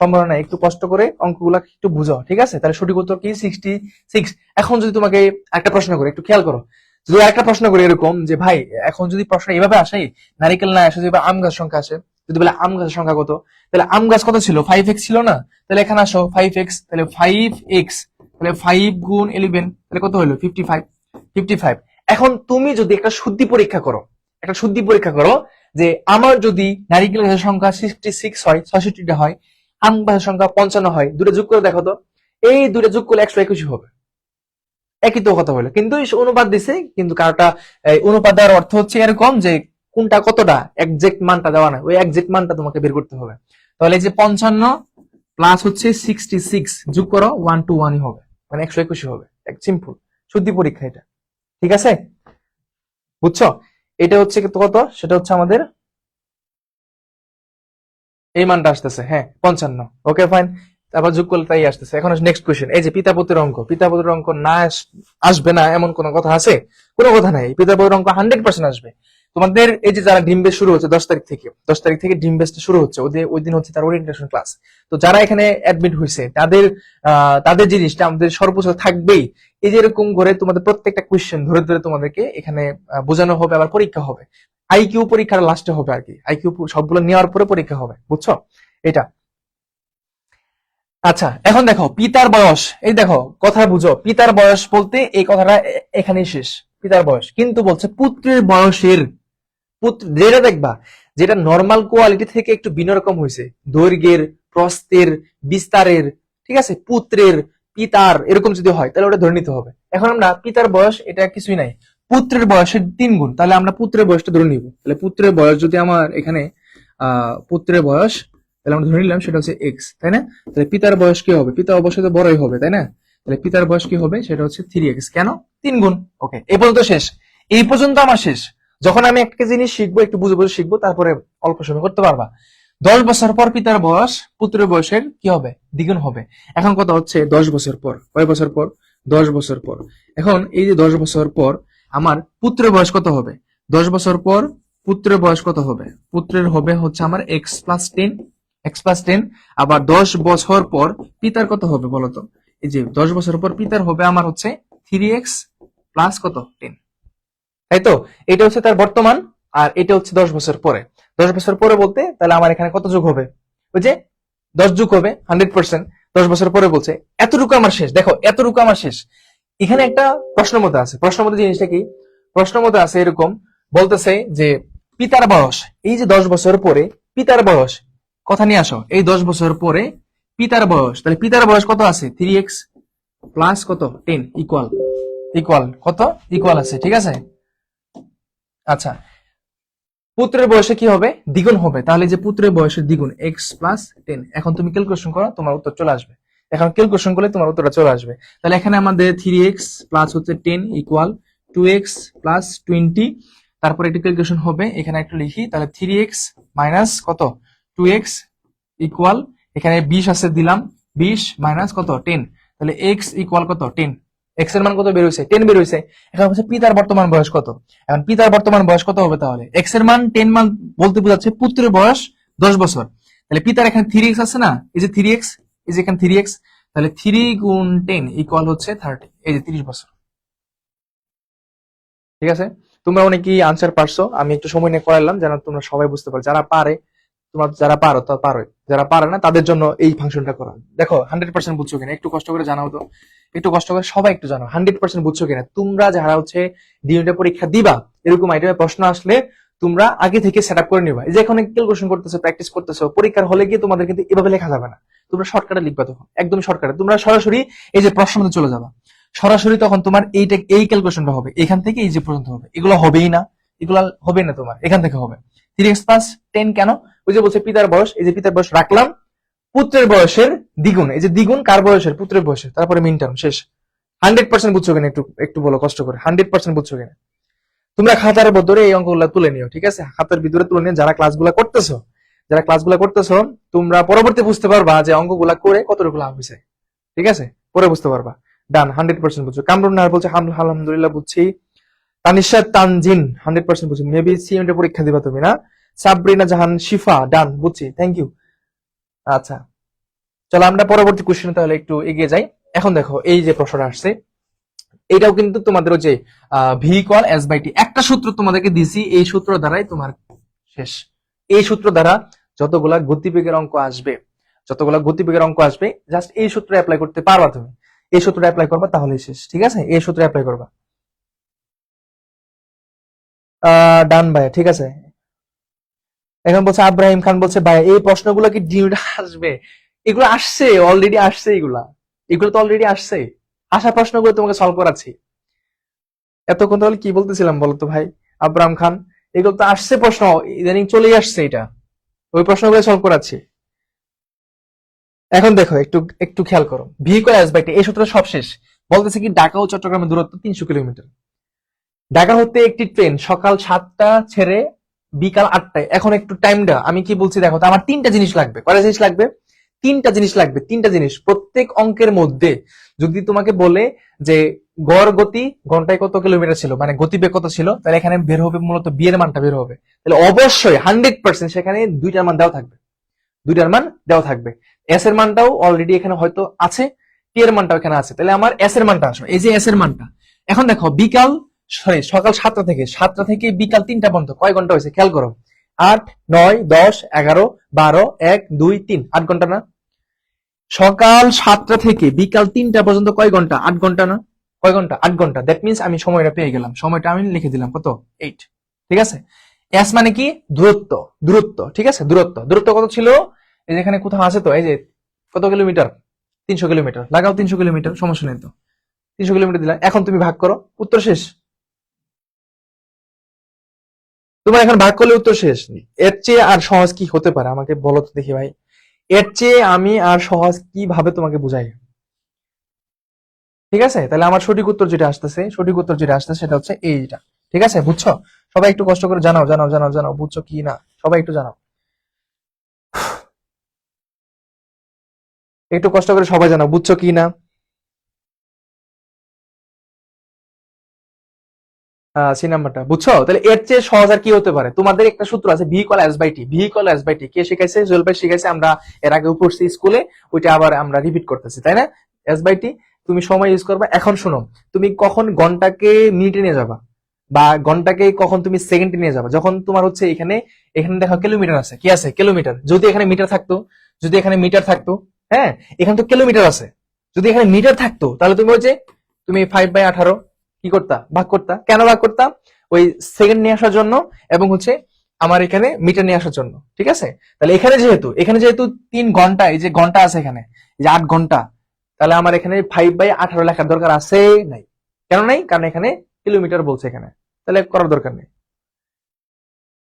সম্ভাবনা নাই। একটু কষ্ট করে অঙ্কগুলা একটু বুঝো, ঠিক আছে? তাহলে সঠিক উত্তর কি 66। এখন যদি তোমাকে একটা প্রশ্ন করে, একটু খেয়াল করো, যদি একটা প্রশ্ন করি এরকম যে ভাই, এখন যদি প্রশ্ন এভাবে আসে, নারিকেল না আসে, যদি আম গাছ সংখ্যা আসে, যদি বলে আম গাছের সংখ্যা কত, তাহলে আম গাছ কত ছিল? 5x ছিল না? তাহলে এখানে আসো 5x, তাহলে 5x, তাহলে 5 গুণ 11, তাহলে কত হলো? 55, 55। এখন তুমি যদি একটা শুদ্ধি পরীক্ষা করো, একটা শুদ্ধি পরীক্ষা করো যে আমার যদি নারিকেল গাছের সংখ্যা 66 হয়, 66টা হয়, আম গাছের সংখ্যা 55 হয়, দুটো যোগ করে দেখো তো, এই দুটো যোগ করলে 121 হবে। একই তো কথা হলো, কিন্তু এই অনুপাত দিছে, কিন্তু কারোটা অনুপাত দেওয়ার অর্থ হচ্ছে এরকম যে কোনটা কতটা, একজ্যাক্ট মানটা দেওয়া না, ওই একজ্যাক্ট মানটা তোমাকে বের করতে হবে। তাহলে এই যে 55 প্লাস হচ্ছে 66 যোগ করো, 1 টু 1 হবে, মানে 121 হবে। এক সিম্পল শুদ্ধি পরীক্ষা এটা, ঠিক আছে? বুঝছো? এটা হচ্ছে কত, সেটা হচ্ছে আমাদের এই মানটা আসতেছে, হ্যাঁ 55। ওকে ফাইন, তারপর যোগ করলে তাই আসতেছে। এখন নেক্সট কোয়েশ্চেন, এই যে পিতা পুত্রের অঙ্ক, পিতা পুত্রের অঙ্ক না আসবে না এমন কোন কথা আছে? কোনো কথা নাই, পিতা পুত্রের অঙ্ক 100% আসবে। তোমাদের এই যে যারা ডিম বেস শুরু হচ্ছে 10 তারিখ থেকে, 10 তারিখ থেকে ডিম বেসটা শুরু হচ্ছে, ওই দিন হচ্ছে তার ওরিয়েন্টেশন ক্লাস। তো যারা এখানে অ্যাডমিট হয়েছে তাদের তাদের জিনিসটা আমাদের সর্বোচ্চ থাকবেই। এই যে এরকম করে তোমাদের প্রত্যেকটা কোয়েশ্চেন ধরে ধরে তোমাদেরকে এখানে বোঝানো হবে, আবার পরীক্ষা হবে। আইকিউ পরীক্ষার লাস্টে হবে আর কি, আইকিউ সবগুলো নেওয়ার পরে পরীক্ষা হবে, বুঝছো এটা? আচ্ছা এখন দেখো পিতার বয়স, এই দেখো কথা বুঝো, পিতার বয়স বলতে এই কথাটা এখানেই শেষ, পিতার বয়স। কিন্তু বলছে পুত্রের বয়সের, পুত্র যেটা দেখবা যেটা নর্মাল কোয়ালিটি থেকে একটু ভিন্ন রকম হয়েছে, দৈর্ঘ্যের, প্রস্থের, বিস্তারের, ঠিক আছে, পুত্রের, পিতার এরকম যদি হয় তাহলে ওটা ধরে নিতে হবে। এখন আমরা পিতার বয়স এটা কিছুই নাই, পুত্রের বয়সের 3 গুণ, তাহলে আমরা পুত্রের বয়সটা ধরে নিব। তাহলে পুত্রের বয়স যদি আমার এখানে পুত্রের বয়স, তাহলে আমরা ধরে নিলাম সেটা হচ্ছে এক্স, তাই না? তাহলে পিতার বয়স কি হবে? পিতা অবশ্যই তো বড়ই হবে, তাই না? তাহলে পিতার বয়স কি হবে? সেটা হচ্ছে 3x। কেন? 3 গুণ। ওকে, এই পর্যন্ত শেষ। এই পর্যন্ত আমার শেষ। যখন আমি একটা জিনিস শিখবো, একটু বুঝে বুঝে শিখবো, তারপরে অল্প সময় করতে পারবা। 10 বছর পর পিতার বয়স পুত্রের বয়সের কি হবে? দ্বিগুণ হবে। এখন কথা হচ্ছে 10 বছর পর, কয় বছর পর? 10 বছর পর। এখন এই যে 10 বছর পর আমার পুত্রের বয়স কত হবে? 10 বছর পর পুত্রের বয়স কত হবে? পুত্রের হবে হচ্ছে আমার x+10, x+10। আবার 10 বছর পর পিতার কত হবে বলতো? এই যে 10 বছর পর পিতার হবে আমার হচ্ছে 3x প্লাস কত? 10, তাই তো? এটা হচ্ছে তার বর্তমান, আর এটা হচ্ছে 10 বছর পরে। 10 বছর পরে বলতে তাহলে আমার এখানে কত যোগ হবে? ওই যে 10 যোগ হবে 100%। 10 বছর পরে বলছে, এতটুকু আমার শেষ। দেখো এতটুকু আমার শেষ। এখানে একটা প্রশ্ন মতো আছে, প্রশ্ন মতো জিনিসটা কি? প্রশ্ন মতো আছে এরকম, বলতেছে যে পিতার বয়স, এই যে 10 বছর পরে পিতার বয়স, কথা নিয়ে আসো, এই 10 বছর পরে পিতার বয়স, তাহলে পিতার বয়স কত আছে? 3x প্লাস কত? 10 ইকুয়াল, ইকুয়াল কত? ইকুয়াল আছে, ঠিক আছে? আচ্ছা, পুত্রের বয়সে কি হবে? দ্বিগুণ হবে। তাহলে যে পুত্রের বয়সের দ্বিগুণ x+10। এখন তুমি ক্যালকুলেশন করো, তোমার উত্তর চলে আসবে। এখন ক্যালকুলেশন করলে তোমার উত্তরটা চলে আসবে। তাহলে এখানে আমাদের 3x প্লাস হচ্ছে 10 ইকুয়াল 2x প্লাস 20। তারপরে একটু ক্যালকুলেশন হবে, এখানে একটু লিখি, তাহলে 3x মাইনাস কত? 2x ইকুয়াল, এখানে 20 আছে দিলাম, 20 মাইনাস কত? 10। তাহলে x ইকুয়াল কত? 10। এক্স এর মান কত বের হয়েছে? 10 বের হয়েছে। এখন হচ্ছে পিতার বর্তমান বয়স কত? এখন পিতার বর্তমান বয়স কত হবে তাহলে? এক্স এর মান 10 মান বলতে বোঝাচ্ছে পুত্রের বয়স 10 বছর। তাহলে পিতার এখানে 3x আছে না, এই যে 3x, এই যে এখানে 3x, তাহলে 3 গুণ 10 ইকুয়াল হচ্ছে 30, এই যে 30 বছর। ঠিক আছে? তোমরা অনেকেই আনসার পারছো, আমি একটু সময় নিয়ে করালাম যেন তোমরা সবাই বুঝতে পারো। যারা পারে, তোমরা যারা পারো তা পারো, যারা পারে না তাদের জন্য এই ফাংশনটা করা। দেখো 100% বুঝছো কিনা একটু কষ্ট করে জানাও তো, একটু কষ্ট করে সবাই একটু জানো 100% বুঝছো কিনা। তোমরা যারা হচ্ছে ডিএনএ পরীক্ষা দিবা, এরকম আইটেমে প্রশ্ন আসলে তোমরা আগে থেকে সেট আপ করে নিবা। এই যে এখন ক্যালকুলেশন করতেছো, প্র্যাকটিস করতেছো, পরীক্ষার হলে গিয়ে তোমাদের কিন্তু এভাবে লেখা যাবে না। তোমরা শর্টকাটে লিখবা, তখন একদম শর্টকাটে তোমরা সরাসরি এই যে প্রশ্ন মধ্যে চলে যাবা। সরাসরি তখন তোমার এইটা এই ক্যালকুলেশনটা হবে, এখান থেকে এই যে পর্যন্ত হবে, এগুলো হবেই না, এগুলো হবে না, তোমার এখান থেকে হবে 3x+10। কেন? ওই যে বলছে পিতার বয়স, এই যে পিতার বয়স রাখলাম, পুত্রের বয়সের দ্বিগুণ, এই যে দ্বিগুণ কার বয়সের? পুত্রের বয়সের, তারপরে মিন টার্ম শেষ। 100% বুঝছো কিনা একটু একটু বলো কষ্ট করে, 100% বুঝছো কিনা? তোমরা খাতার ভিতরে এই অঙ্কগুলো তুলে নিও, ঠিক আছে? খাতার ভিতরে তুলে নিয়ে যারা ক্লাসগুলো করতেছো, যারা ক্লাসগুলো করতেছো, তোমরা পরবর্তী বুঝতে পারবা যে অঙ্কগুলা করে কতটুকু লাভ হয়েছে, ঠিক আছে? পরে বুঝতে পারবা। ডান, 100% বুঝছো। কামরুন নাহার বলছে আলহামদুলিল্লাহ বুঝছি। তানিশা তানজিন 100% বুঝছি, মেবি সিএমএ পরীক্ষা দিবা তুমি না? সাবরিনা জাহান শিফা, ডান, বুঝছি, থ্যাংক ইউ। আচ্ছা, চলো আমরা পরবর্তী কোশ্চেনে তাহলে একটু এগিয়ে যাই। এখন দেখো এই যে প্রশ্নটা আসছে, এটাও কিন্তু তোমাদের ওই যে ভি ইকুয়াল এস বাই টি, একটা সূত্র তোমাদেরকে দিছি, এই সূত্র দ্বারাই তোমার শেষ। এই সূত্র দ্বারা যতগুলা গতিবেগের অঙ্ক আসবে, যতগুলা গতিবেগের অঙ্ক আসবে, জাস্ট এই সূত্র অ্যাপ্লাই করতে পারবা তুমি। এই সূত্র অ্যাপ্লাই করবা তাহলেই শেষ, ঠিক আছে? এই সূত্র অ্যাপ্লাই করবা। ডান ভাই, ঠিক আছে। এখন বলছে আব্রাহিম খান বলছে ভাই এই প্রশ্নগুলো কি ডিউটা আসবে? এগুলো আসছে, অলরেডি আসছে, এগুলা এগুলো তো অলরেডি আসছে। আসা প্রশ্নগুলো তোমাকে সলভ করাচ্ছি। এতক্ষণ তাহলে কি বলতেছিলাম বলতো ভাই আব্রাহাম খান? এগুলো তো আসছে প্রশ্ন, ইদানিং চলেই আসছে, এটা ওই প্রশ্নগুলো সলভ করাচ্ছি। এখন দেখো একটু একটু খেয়াল করো, ভি ইকুয়াল এস বাই টি, এই সূত্র সব শেষ। বলতেছে কি ঢাকা ও চট্টগ্রামের দূরত্ব 300 কিলোমিটার। ঢাকা হতে একটি ট্রেন সকাল 7টা ছেড়ে বিকাল 8টায়। এখন একটু টাইমটা আমি কি বলছি দেখো তো, আমার তিনটা জিনিস লাগবে। কয়টা জিনিস লাগবে? তিনটা জিনিস লাগবে, তিনটা জিনিস। প্রত্যেক অঙ্কের মধ্যে যদি তোমাকে বলে যে গড় গতি ঘন্টায় কত কিলোমিটার ছিল, মানে গতিবেগ কত ছিল, তাহলে এখানে বের হবে মূলত বি এর মানটা বের হবে। তাহলে অবশ্যই 100% সেখানে দুইটার মান দেওয়া থাকবে, দুইটার মান দেওয়া থাকবে। এস এর মানটাও অলরেডি এখানে হয়তো আছে, টি এর মানটাও এখানে আছে। তাহলে আমার এস এর মানটা আসো, এই যে এস এর মানটা। এখন দেখো বিকাল, সরি সকাল 7টা থেকে বিকাল 3টা পর্যন্ত কয় ঘন্টা হয়েছে খেয়াল করো। 8, 9, 10, 11, 12, 1, 2, 3, 8 ঘন্টা না? সকাল 7টা থেকে বিকাল 3টা পর্যন্ত কয় ঘন্টা? 8 ঘন্টা না? কয় ঘন্টা? 8 ঘন্টা। দ্যাট মিনস আমি সময়টা পেয়ে গেলাম, সময়টা আমি লিখে দিলাম কত? 8। ঠিক আছে। এস মানে কি? দূরত্ব। দূরত্ব, ঠিক আছে, দূরত্ব। দূরত্ব কত ছিল? এই যেখানে কোথাও আছে তো, এই যে কত কিলোমিটার? 300 কিলোমিটার। লাগাও 300 কিলোমিটার, সমস্যা নেই তো। 300 কিলোমিটার দিলাম। এখন তুমি ভাগ করো, উত্তর শেষ। তোমার এখন ভাগ করলে উত্তর শেষ। এর চেয়ে আর সহজ কি হতে পারে আমাকে বলো তো দেখি ভাই। এর চেয়ে আমি আর সহজ কিভাবে তোমাকে বুঝাই? ঠিক আছে, তাহলে আমার সঠিক উত্তর যেটা আসতেছে, সঠিক উত্তর যেটা আসতেছে সেটা হচ্ছে এইটা। ঠিক আছে, বুঝছো? সবাই একটু কষ্ট করে জানাও, জানাও, জানাও, জানাও, বুঝছো কি না? সবাই একটু জানাও, একটু কষ্ট করে সবাই জানাও, বুঝছো কি না? সি নাম্বারটা বুঝছো? তাহলে এর চেয়ে সহজ আর কি হতে পারে? তোমাদের একটা সূত্র আছে, V equal S by T. V equal S by T কে শিখাইছে? জুয়েল ভাই শিখাইছে। আমরা এর আগেও পড়ছি স্কুলে, ওইটা আবার আমরা রিপিট করতেছি, তাই না? এস বাই টি তুমি সময় ইউজ করবা। এখন শোনো, তুমি কখন ঘন্টাকে মিনিটে নিয়ে যাবা, বা ঘন্টাকে কখন তুমি সেকেন্ডে নিয়ে যাবা? যখন তোমার হচ্ছে এখানে, এখানে দেখো কিলোমিটার আছে, কি আছে? কিলোমিটার। যদি এখানে মিটার থাকতো, যদি এখানে মিটার থাকতো, হ্যাঁ, এখানে তো কিলোমিটার আছে। যদি এখানে মিটার থাকতো তাহলে তুমি ওই যে তুমি 5/18 কি করতা? ভাগ করতা। কেন ভাগ করতা? ওই সেকেন্ড নিয়ে আসার জন্য, এবং হচ্ছে আমার এখানে মিটার নিয়ে আসার জন্য। ঠিক আছে। তাহলে এখানে যেহেতু 3 ঘন্টা, এই যে ঘন্টা আছে এখানে, এই যে 8 ঘন্টা, তাহলে আমার এখানে 5/18 লেখার দরকার আছে নাই? কেন নাই? কারণ এখানে কিলোমিটার বলছে এখানে, তাহলে করার দরকার নেই।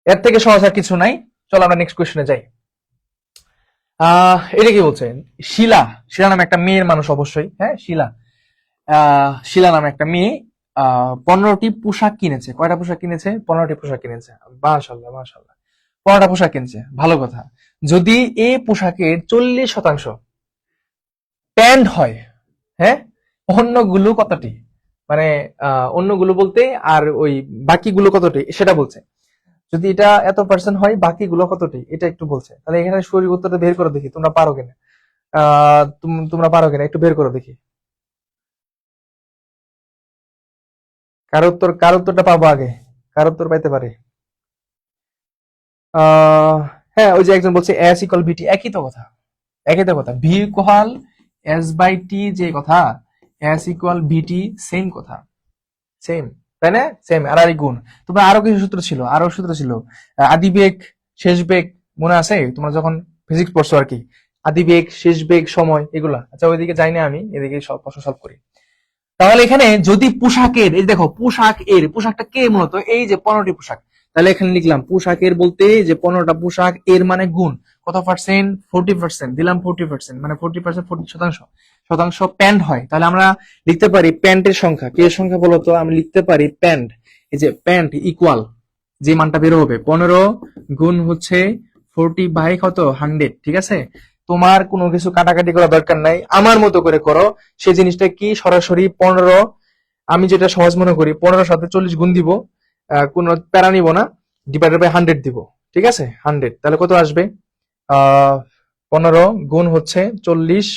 এর থেকে সহজ আর কিছু নাই। চলো আমরা নেক্সট কোয়েশ্চনে যাই। এটা কি বলছে? শিলা, শিলা নামে একটা মেয়ের মানুষ, অবশ্যই, হ্যাঁ, শিলা। শিলা নামে একটা মেয়ে 15টি পোশাক কিনেছে। কয়টা পোশাক কিনেছে? 15টি পোশাক কিনেছে। মাশাআল্লাহ, মাশাআল্লাহ। 15টা পোশাক কিনেছে, ভালো কথা। যদি এই পোশাকের 40% প্যান্ট হয়, হ্যাঁ, অন্যগুলো কতটি? মানে অন্যগুলো বলতে আর ওই বাকিগুলো কতটি সেটা বলছে। যদি এটা এত পার্সেন্ট হয়, বাকিগুলো কতটি এটা একটু বলছে। তাহলে এখানে সঠিক উত্তরটা বের করে দেখি, তোমরা পারো কিনা। তোমরা পারো কিনা একটু বের করে দেখি। কার উত্তরটা পাবো আগে? কার উত্তর পাইতে পারে? আহ হ্যাঁ, ওই যে একজন বলছে এস ইকুয়াল বিটি। একই তো কথা, একই তো কথা। ভি ইকুয়াল এস বাই টি, যে কথা, এস ইকুয়াল বিটি, সেম কথা, সেম, তাই না? সেম। আর আর গুণ। তোমরা আরো কিছু সূত্র ছিল, আরো সূত্র ছিল। আদি বেগ, শেষ বেগ, মনে আছে তোমরা যখন ফিজিক্স পড়ছো আর কি? আদি বেগ, শেষ বেগ, সময়, এগুলা। আচ্ছা, ওইদিকে যাই না আমি, এদিকে সব প্রশ্ন সলভ করি। তাহলে এখানে যদি পোশাকের, এই দেখো পোশাক এর, পোশাকটা কে মূলত? এই যে 15টি পোশাক। তাহলে এখানে লিখলাম পোশাকের বলতে যে 15টা পোশাক, এর মানে গুণ কত পার্সেন্ট? 40%। দিলাম 40%, মানে 40%, 40%, শতাংশ প্যান্ট হয়। তাহলে আমরা লিখতে পারি প্যান্টের সংখ্যা, কে সংখ্যা বলতো? আমি লিখতে পারি প্যান্ট, এই যে প্যান্ট ইকুয়াল, যে মানটা বের হবে 15 গুণ হচ্ছে 40 বাই কত? 100। ঠিক আছে। তোমার কোনো কিছু কাটাকাটি করা দরকার নাই, আমার মতো করে করো। সেই জিনিসটা কি? সরাসরি 15, আমি যেটা সহজ মনে করি, 15 সাথে 40 গুণ দিব, কোনো প্যারা নিব না, ডিভাইডেড বাই 100 দিব। ঠিক আছে, 100। তাহলে কত আসবে? 15 গুণ হচ্ছে 40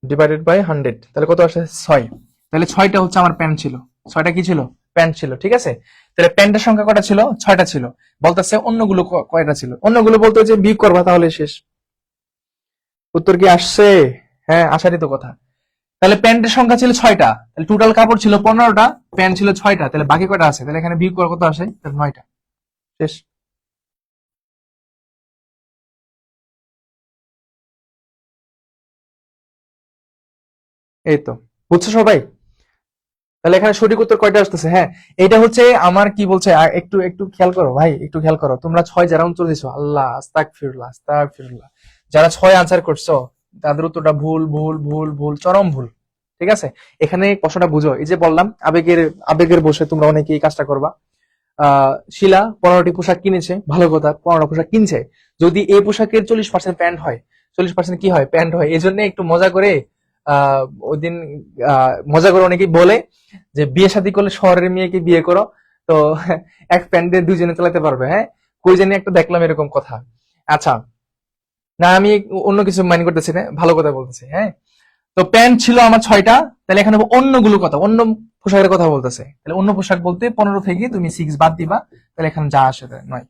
ডিভাইডেড বাই 100, তাহলে কত আসে? 6। তাহলে 6টা হচ্ছে আমার প্যান্ট ছিল। 6টা কি ছিল? প্যান্ট ছিল। ঠিক আছে। তাহলে প্যান্টের সংখ্যা কয়টা ছিল? 6টা ছিল। বলতেছে অন্যগুলো কয়টা ছিল? অন্যগুলো বলতে যে বিয়োগ করবা, তাহলে শেষ। উত্তর কি আসছে? হ্যাঁ, আসারই তো কথা। তাহলে প্যান্টের সংখ্যা ছিল 6টা, তাহলে টোটাল কাপড় ছিল 15টা, প্যান্ট ছিল 6টা, তাহলে বাকি কয়টা আছে? তাহলে এখানে বিয়োগ করা কত আসে? তাহলে 9টা। শেষ। এই তো, বুঝছো সবাই? তাহলে এখানে সঠিক উত্তর কয়টা আসতেছে? হ্যাঁ, এটা হচ্ছে আমার কি বলছে, একটু একটু খেয়াল করো ভাই, একটু খেয়াল করো। তোমরা 6 যারা উত্তর দিছো, আল্লাহ আস্তাগফিরুল্লাহ, আস্তাগফিরুল্লাহ, যারা 6 আনসার করছো, তাদের উত্তরটা ভুল, ভুল, ভুল, ভুল, চরম ভুল। ঠিক আছে? এখানে কষ্টটা বুঝো। এই যে বললাম আবেগের আবেগের বসে তোমরা অনেকে এই কাজটা করবা। শিলা 15টি পোশাক কিনেছে, ভালো কথা, 15টা পোশাক কিনছে। যদি এই পোশাকের 40% প্যান্ট হয়, 40% কি হয়, প্যান্ট হয়। এই জন্য একটু মজা করে ওই দিন মজা করে অনেকেই বলে যে বিয়ে শাদী করলে শহরের মেয়েকে বিয়ে করো, তো এক প্যান্ট দিয়ে দুজনে চালাতে পারবে। হ্যাঁ, কই জানি একটা দেখলাম এরকম কথা। আচ্ছা, না আমি অন্য কিছু মাইন্ড করতেছি না, ভালো কথা বলতেছি। হ্যাঁ, তো প্যান্ট ছিল আমার 6টা, তাহলে এখানে অন্যগুলো কথা, অন্য পোশাকের কথা বলতেছে। তাহলে অন্য পোশাক বলতে 15 থেকে তুমি 6 বাদ দিবা, তাহলে এখানে যা আসে তাই 9।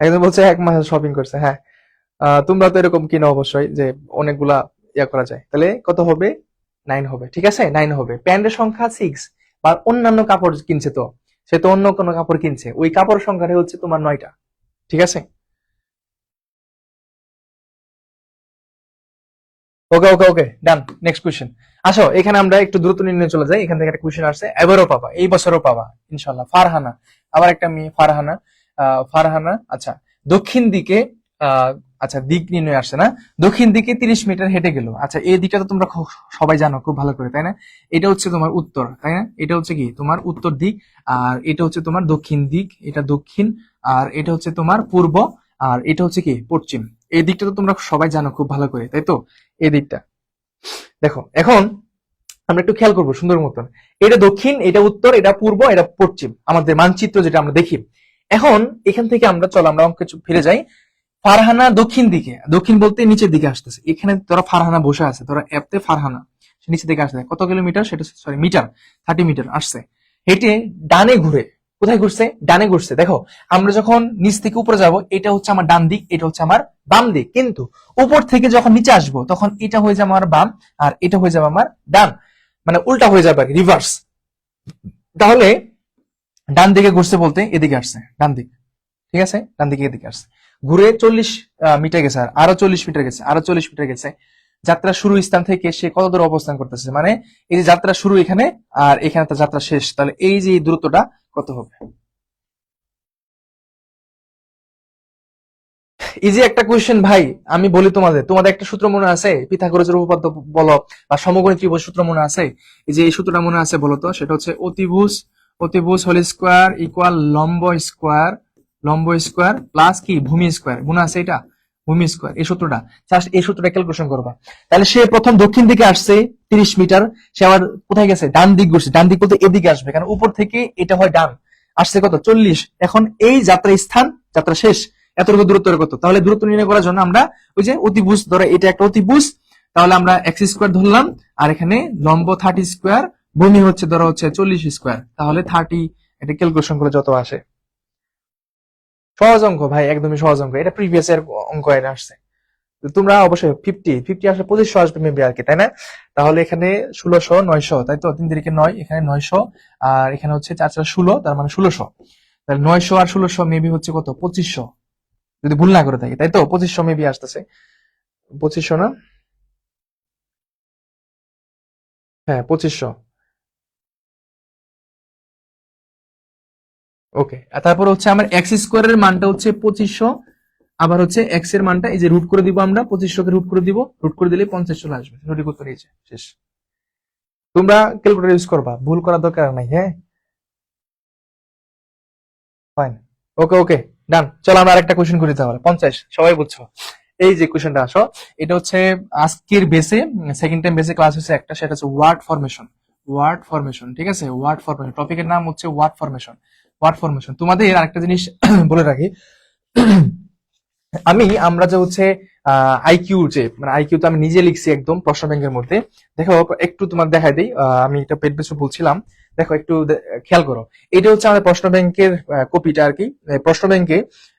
একজন বলছে 1 মাস শপিং করছে। হ্যাঁ, তোমরা তো এরকম কিনো অবশ্যই, যে অনেকগুলা ইয়া করা যায়। তাহলে কত হবে? 9 হবে। ঠিক আছে, 9 হবে। প্যান্টের সংখ্যা 6, বা অন্যান্য কাপড় কিনছে, তো সে তো অন্য কোনো কাপড় কিনছে, ওই কাপড় সংখ্যাটা হচ্ছে তোমার 9টা। ঠিক আছে, ওকে ওকে ওকে, ডান। Next question. আসো এখানে আমরা একটু দ্রুত নির্ণয় চলে যাই। এখান থেকে একটা কোয়েশ্চেন আসছে, এবারও পাবা, এই বছরও পাবা ইনশাল্লাহ। ফারহানা, আবার একটা মেয়ে ফারহানা। ফারহানা, আচ্ছা, দক্ষিণ দিকে আচ্ছা দিক নির্ণয় আসছে না। দক্ষিণ দিকে 30 মিটার হেঁটে গেল। আচ্ছা, এই দিকটা তো তোমরা সবাই জানো খুব ভালো করে, তাই না? এটা হচ্ছে তোমার উত্তর, তাই না? এটা হচ্ছে কি তোমার উত্তর দিক, আর এটা হচ্ছে তোমার দক্ষিণ দিক, এটা দক্ষিণ, আর এটা হচ্ছে তোমার পূর্ব, আর এটা হচ্ছে কি পশ্চিম। এই দিকটা তো তোমরা সবাই জানো খুব ভালো করে, তাই তো? এই দিকটা দেখো। এখন আমরা একটু খেয়াল করবো সুন্দর মতন। এটা দক্ষিণ, এটা উত্তর, এটা পূর্ব, এটা পশ্চিম, আমাদের মানচিত্র যেটা আমরা দেখি। এখন এখান থেকে আমরা চলো আমরা অঙ্কে ফিরে যাই। ফারহানা দক্ষিণ দিকে, দক্ষিণ বলতে নিচের দিকে আসতেছে। এখানে তোরা ফারহানা বসে আছে, তোরা অ্যাপতে ফারহানা সে নিচের দিকে আসছে। কত কিলোমিটার সেটা, সরি মিটার, 30 মিটার আসছে। হেঁটে ডানে ঘুরে, কোথায় ঘুরছে? ডানে ঘুরছে। দেখো, আমরা যখন নিচ থেকে উপরে যাব, এটা হচ্ছে আমার ডান দিক, এটা হচ্ছে আমার বাম দিক। কিন্তু উপর থেকে যখন নিচে আসবো, তখন এটা হয়ে যাবে আমার বাম, আর এটা হয়ে যাবে আমার ডান, মানে উল্টা হয়ে যাবে, রিভার্স। তাহলে ডান দিকে ঘুরছে বলতে এদিকে আসছে, ডান দিক। ঠিক আছে, ডান দিকে এদিকে আসছে, ঘুরে 40 মিটার গেছে, আর আরো 40 মিটার গেছে, আরো 40 মিটার গেছে। যাত্রা শুরু স্থান থেকে সে কত দূর অবস্থান করতেছে, মানে এই যে যাত্রা শুরু এখানে, আর এখানে তার যাত্রা শেষ, তাহলে এই যে এই দূরত্বটা কত হবে? এই যে একটা কোয়েশ্চেন ভাই, আমি বলি তোমাদের, তোমাদের একটা সূত্র মনে আছে, পিথাগোরাসের উপপাদ্য বলো, বা সমকোণী ত্রিভুজ সূত্র মনে আছে? এই যে এই সূত্রটা মনে আছে বলো তো? সেটা হচ্ছে অতিভুজ, অতিভুজ হোল স্কোয়ার ইকুয়াল লম্ব স্কোয়ার, লম্ব স্কোয়ার প্লাস কি ভূমি স্কোয়ার। মনে আছে এটা? ভূমি স্কোয়ার, এই সূত্রটা, জাস্ট এই সূত্রটা ক্যালকুলেশন করবা। তাহলে সে প্রথম দক্ষিণ দিকে আসছে 30 মিটার, সে আবার কোথায় গেছে? ডান দিক ঘুরছে। ডান দিক বলতে এদিকে আসবে, কারণ উপর থেকে এটা হয় ডান, আসছে কত? 40। এখন এই যাত্রা স্থান, যাত্রা শেষ, এতটুকু দূরত্ব কত? তাহলে দূরত্ব নির্ণয় করার জন্য আমরা ওই যে অতিভুজ, ধরো এটা একটা অতিভুজ, তাহলে আমরা এক্স স্কোয়ার ধরলাম, আর এখানে লম্ব 30 স্কোয়ার, ভূমি হচ্ছে ধরো হচ্ছে 40 স্কোয়ার, তাহলে 30, এটা ক্যালকুলেশন করে যত আসে। সহজ অঙ্ক ভাই, একদমই সহজ অঙ্ক, এটা প্রিভিয়াস এর অঙ্ক এটা আসছে। তো তোমরা অবশ্যই 50 আসলে 2500 আসবে মেবি আর কি, তাই না? তাহলে এখানে 1600, 900, তাই তো? 3 9, এখানে 900, আর এখানে হচ্ছে 4 4 16, তার মানে 1600। তাহলে 900 আর 1600 মেবি হচ্ছে কত? 2500, যদি ভুল না করে থাকি, তাই তো? 2500 মেবি আসতেছে, 2500 না? হ্যাঁ, 2500। ওকে, আর তারপর হচ্ছে আমার এক্স স্কোয়ারের মানটা হচ্ছে 2500, আবার হচ্ছে এক্স এর মানটা এই যে রুট করে দিব আমরা, 2500 কে রুট করে দিব, রুট করে দিলে 50 চলে আসবে। সঠিক উত্তর এই যে, শেষ। তোমরা ক্যালকুলেটর ইউজ করবা, ভুল করার দরকার নাই। হ্যাঁ, ফাইন, ওকে ওকে, ডান। চলো আমরা আরেকটা কোশ্চেন করি তাহলে। 50 সবাই বুঝছো? এই যে কোশ্চেনটা আসো, এটা হচ্ছে আজকের বেসে, সেকেন্ড টাইম বেসে ক্লাস হচ্ছে একটা, সেটা হচ্ছে ওয়ার্ড ফরমেশন। ওয়ার্ড ফরমেশন, ঠিক আছে? ওয়ার্ড ফরমেশন, টপিকের নাম হচ্ছে ওয়ার্ড ফরমেশন। ওয়ার্ড ফরমেশন, তোমাদের আরেকটা জিনিস বলে রাখি। আমরা যে হচ্ছে আইকিউ, যে মানে আইকিউ তো আমি নিজে লিখছি একদম প্রশ্ন ব্যাংকের মধ্যে। দেখো একটু তোমার দেখাই দিই, আমি এটা পেট বেসে বলছিলাম, দেখো একটু খেয়াল করো। এটা হচ্ছে আমাদের প্রশ্ন ব্যাংকের কপিটা আর কি। প্রশ্ন ব্যাংকে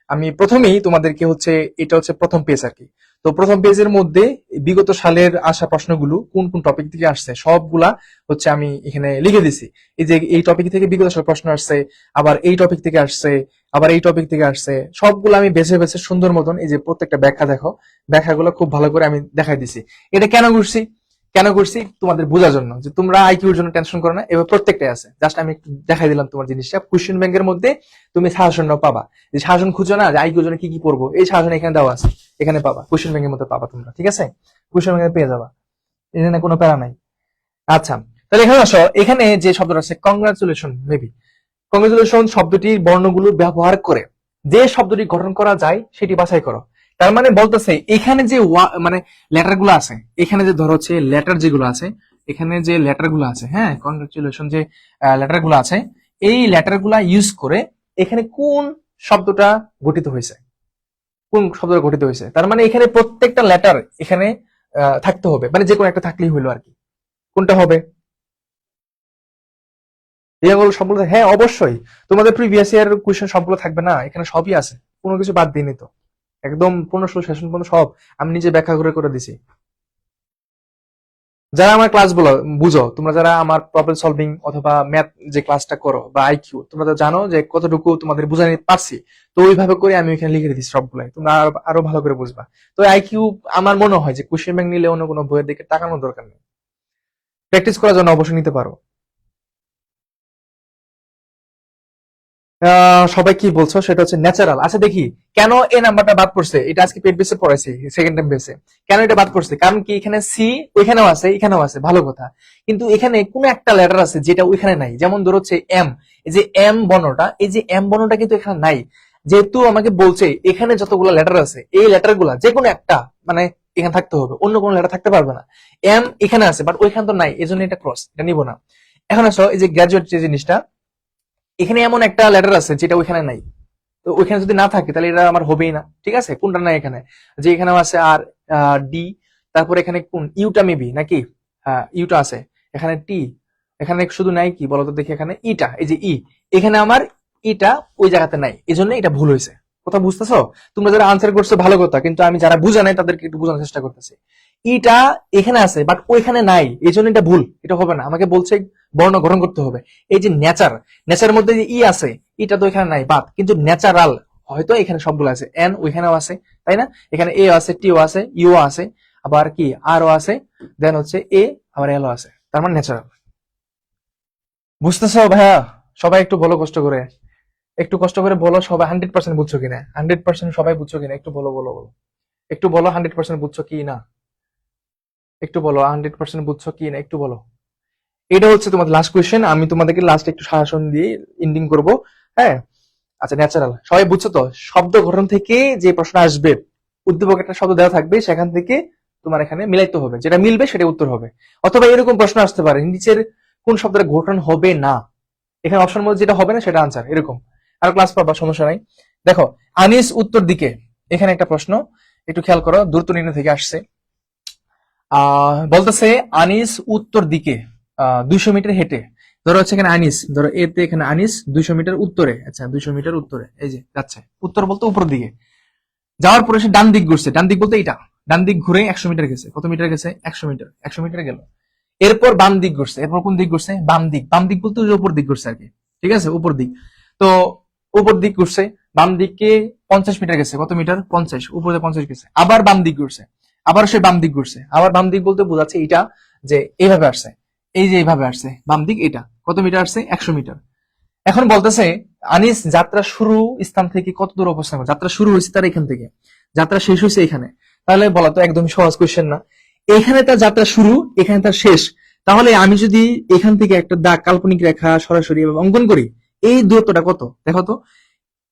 আমি প্রথমেই তোমাদেরকে হচ্ছে, এটা হচ্ছে প্রথম পেজ আর কি। তো প্রথম পেজের মধ্যে বিগত সালের আসা প্রশ্নগুলো কোন কোন টপিক থেকে আসছে সবগুলা হচ্ছে আমি এখানে লিখে দিছি। এই যে এই টপিক থেকে বিগত সালের প্রশ্ন আসছে, আবার এই টপিক থেকে আসছে, আবার এই টপিক থেকে আসছে, সবগুলো আমি বেছে বেছে সুন্দর মতন, এই যে প্রত্যেকটা ব্যাখ্যা দেখো, ব্যাখ্যাগুলো খুব ভালো করে আমি দেখাই দিছি। এটা কেন করছি? কেন করছি তোমাদের বোঝার জন্য, যে তোমরা আইকিউর জন্য টেনশন করো না, এবার প্রত্যেকটাই আছে। জাস্ট আমি একটু দেখাই দিলাম তোমার জিনিসটা। কোশ্চেন ব্যাংকের মধ্যে তুমি সাজেশনটাও পাবা, যে সাজেশন খুঁজো না যে আইকিউর জন্য কি কি পড়বো, এই সাজেশন এখানে দেওয়া আছে, এখানে পাবা, কোশ্চেন ব্যাংকের মধ্যে পাবা তোমরা, ঠিক আছে? কোশ্চেন ব্যাংকে পেয়ে যাবা, এখানে কোনো প্যারা নাই। আচ্ছা, তাহলে এখানে আসো, এখানে যে শব্দটা আছে কংগ্রাচুলেশন, মেবি কংগ্রাচুলেশন শব্দটির বর্ণগুলো ব্যবহার করে যে শব্দটি গঠন করা যায় সেটি বাছাই করো। তার মানে বলতেছে এখানে যে মানে লেটার গুলো আছে, এখানে যে ধরো হচ্ছে লেটার যেগুলো আছে, এখানে যে লেটার গুলো আছে, হ্যাঁ কংগ্রাচুলেশন যে লেটার গুলো আছে, এই লেটার গুলা ইউজ করে এখানে কোন শব্দটা গঠিত হয়েছে, কোন শব্দটা গঠিত হয়েছে, তার মানে এখানে প্রত্যেকটা লেটার এখানে থাকতে হবে, মানে যে কোনো একটা থাকলেই হলো আর কি। কোনটা হবে? এগুলো সবগুলো, হ্যাঁ অবশ্যই তোমাদের প্রিভিয়াস ইয়ার কোশ্চেন সবগুলো থাকবে না, এখানে সবই আছে, কোনো কিছু বাদ দিইনি তো, একদম 15 সেশন পর্যন্ত সব আমি নিজে ব্যাখ্যা করে করে দিছি। যারা আমার ক্লাস গুলো বুঝো, তোমরা যারা আমার প্রবলেম সলভিং অথবা ম্যাথ যে ক্লাসটা করো বা আইকিউ, তোমরা তো জানো যে কতটুকু তোমাদের বুঝাতে পারছি, তো ওইভাবে করে আমি ওইখানে লিখে দিচ্ছি সবগুলাই, তোমরা আরো ভালো করে বুঝবা। তো আইকিউ আমার মনে হয় যে কোশ্চেন ব্যাংক নিলে অন্য কোনো বইয়ের দিকে তাকানোর দরকার নেই, প্র্যাকটিস করার জন্য অবশ্যই নিতে পারো। সবাই কি বলছো সেটা হচ্ছে ন্যাচারাল। আচ্ছা দেখি কেন এই নাম্বারটা বাদ পড়ছে, এটা আজকে পেট বেসে পড়াইছি, সেকেন্ড টাইম বেসে কেন এটা বাদ পড়ছে, কারণ কি এখানে সি ওইখানেও আছে এখানেও আছে, ভালো কথা, কিন্তু এখানে কোন একটা লেটার আছে যেটা ওইখানে নাই, যেমন ধরো হচ্ছে এম, এই যে এম বর্ণটা, এই যে এম বর্ণটা কিন্তু এখানে নাই, যেহেতু আমাকে বলছে এখানে যতগুলো লেটার আছে এই লেটার গুলা যে কোনো একটা মানে এখানে থাকতে হবে, অন্য কোনো লেটার থাকতে পারবে না। এম এখানে আছে বাট ওইখানে তো নাই, এই জন্য এটা ক্রস, এটা নিব না। এখন আসো এই যে গ্রাজুয়েট যে জিনিসটা, এখানে এমন একটা লেটার আছে যেটা ওইখানে নাই, তো ওইখানে যদি না থাকে তাহলে এটা আমার হবেই না, ঠিক আছে? কোনটা নাই এখানে, যে এখানেও আছে আর ডি, তারপর এখানে কোন ইউটা মেবি নাকি, হ্যাঁ ইউটা আছে, এখানে টি, এখানে শুধু নাই কি বলতো দেখি, এখানে ইটা, এই যে ই, এখানে আমার ইটা ওই জায়গাতে নাই, এই জন্য এটা ভুল হয়েছে। কথা বুঝতেছো? তোমরা যারা আনসার করছো ভালো কথা, কিন্তু আমি যারা বুঝা নাই তাদেরকে একটু বোঝানোর চেষ্টা করতেছি। ইটা এখানে আছে বাট ওইখানে নাই, এই জন্য এটা ভুল, এটা হবে না, আমাকে বলছে বর্ণ গঠন করতে হবে। এই যে নেচার, নেচারের মধ্যে যে ই আছে, এটা তো এখানে নাই বাদ, কিন্তু ন্যাচারাল হয়তো এখানে সবগুলো আছে, এন ওইখানেও আছে, তাই না? এখানে এ আছে, টিও আছে, ইউ আছে, আবার কি আর ও আছে, দেন হচ্ছে এ, আবার এল আছে, তার মানে ন্যাচারাল। বুঝতেছো ভাইয়া? সবাই একটু বলো কষ্ট করে, একটু কষ্ট করে বলো সবাই 100% বুঝছো কিনা, 100% সবাই বুঝছো কিনা, একটু বলো বলো বলো, একটু বলো 100% বুঝছো কি না, একটু বলো 100% বুঝছো কি না, একটু বলো। এটা হচ্ছে তোমাদের লাস্ট কোয়েশ্চেন, আমি তোমাদেরকে লাস্ট একটু শাসন দিয়ে এন্ডিং করব, হ্যাঁ? আচ্ছা ন্যাচারাল সবাই বুঝছো তো? শব্দ গঠন থেকে যে প্রশ্ন আসবে, উদ্দীপক একটা শব্দ দেওয়া থাকবে, সেখান থেকে তোমার এখানে মিলাইতে হবে, যেটা মিলবে সেটা উত্তর হবে। অথবা এরকম প্রশ্ন আসতে পারে নিচের কোন শব্দের গঠন হবে না, এখানে অপশন মধ্যে যেটা হবে না সেটা আনসার, এরকম। আর ক্লাস পাবা, সমস্যা নাই। দেখো আনিস উত্তর দিকে, এখানে একটা প্রশ্ন একটু খেয়াল করো, দূরত্ব নির্ণয় থেকে আসছে। বলতেছে আনিস উত্তর দিকে 200 মিটার হেঁটে, ধরো হচ্ছে এখানে আনিস, ধরো এতে এখানে আনিস 200 মিটার উত্তরে, আচ্ছা 200 মিটার উত্তরে এই যে যাচ্ছে, উত্তর বলতে উপর দিকে যাওয়ার পরে সে ডান দিক ঘুরছে, ডান দিক বলতে এটা, ডান দিক ঘুরে 100 মিটার গেছে, কত মিটার গেছে? 100 মিটার, 100 মিটার গেল। এরপর বাম দিক ঘুরছে, এরপর কোন দিক ঘুরছে? বাম দিক, বাম দিক বলতে ওই যে উপর দিক ঘুরছে আর কি, ঠিক আছে উপর দিক। তো উপর দিক ঘুরছে, বাম দিকে 50 মিটার গেছে, কত মিটার? 50, উপরে 50 গেছে, আবার বাম দিক ঘুরছে, আবার সে বাম দিক ঘুরছে, আবার বাম দিক বলতে বোঝাচ্ছে এটা যে এইভাবে আসছে, এই যে এইভাবে আসছে বাম দিক, এটা কত মিটার আসছে? 100 মিটার। এখন বলতেছে আনিস যাত্রা শুরু স্থান থেকে কত দূর অবস্থান করে, যাত্রা শুরু হয়েছে তার এখান থেকে, যাত্রা শেষ হয়েছে এখানে, তাহলে বলা তো একদম সহজ কোয়েশ্চেন না, এখানে তার যাত্রা শুরু, এখানে তার শেষ, তাহলে আমি যদি এখান থেকে একটা দাগ কাল্পনিক রেখা সরাসরি অঙ্কন করি, এই দূরত্বটা কত দেখো তো,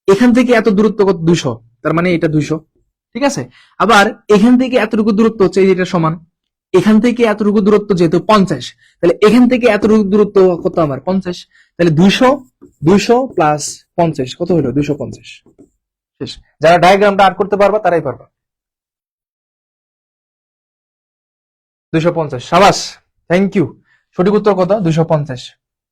এখান থেকে এত দূরত্ব কত? 200, তার মানে এটা 200, ঠিক আছে? আবার এখান থেকে এতটুকু দূরত্ব হচ্ছে এই যেটা সমান, এখান থেকে এতটুকু দূরত্ব যেহেতু 50, তাহলে এখান থেকে এতটুকু দূরত্ব কত আমার? 50, তাহলে 200, 200 প্লাস 50 কত হলো? 250। শেষ। যারা ডায়াগ্রামটা আর্ট করতে পারবা তারাই পারবা। 250, সাবাস, থ্যাংক ইউ। সঠিক উত্তর কত? 250।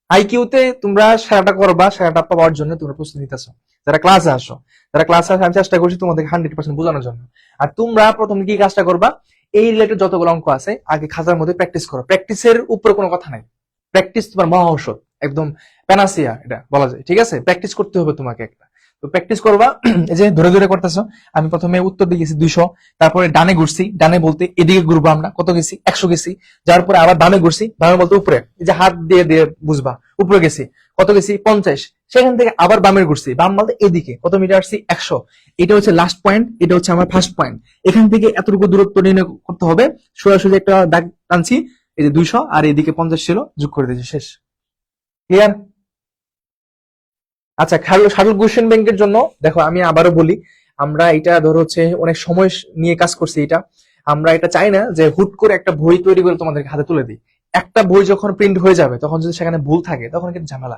আইকিউতে তোমরা সেরাটা করবা, সেরাটা পাওয়ার জন্য তোমরা প্রস্তুতি নিতেছো, যারা ক্লাসে আসো, যারা ক্লাসে আসে আমি চেষ্টা করছি তোমাদের 100% বোঝানোর জন্য। আর তোমরা প্রথমে কি কাজটা করবা, এই রিলেটেড যতগুলো অঙ্ক আছে আগে খাতার মধ্যে প্র্যাকটিস করো, প্র্যাকটিসের উপরে কোনো কথা নাই, প্র্যাকটিস তোমার মহা ঔষধ, একদম প্যানাসিয়া এটা বলা যায়, ঠিক আছে? প্র্যাকটিস করতে হবে তোমাকে একটা, তো তো প্র্যাকটিস করবা। এই যে ধরে ধরে করতেছো, আমি প্রথমে উত্তর দিয়ে গেছি 200, তারপরে ডানে ঘুরছি, ডানে বলতে এদিকে ঘুরবো আমরা, কত গেছি 100 গেছি, যার পরে আবার বামে ঘুরছি, বামে বলতে উপরে, এই যে হাত দিয়ে দিয়ে বুঝবা, উপরে গেছি, কত গেছি 50, সেখান থেকে আবার বামে ঘুরছি, বাম বলতে এদিকে কত মিটার আসছি 100। এটা হচ্ছে লাস্ট পয়েন্ট, এটা হচ্ছে আমার ফার্স্ট পয়েন্ট। এখান থেকে এতটুকু দূরত্ব নির্ণয় করতে হবে, সোজাসুজি একটা দাগ টানছি, এই যে 200 আর এদিকে 50 ছিল, যোগ করে দিয়েছি, শেষ। ক্লিয়ার? আচ্ছা, শাটল কোশ্চেন ব্যাংকের জন্য দেখো আমি আবারও বলি, আমরা এটা ধরো হচ্ছে অনেক সময় নিয়ে কাজ করছি। এটা আমরা এটা চাই না যে হুট করে একটা বই তৈরি করে তোমাদেরকে হাতে তুলে দিই। একটা বই যখন প্রিন্ট হয়ে যাবে তখন যদি সেখানে ভুল থাকে তখন কিন্তু ঝামেলা।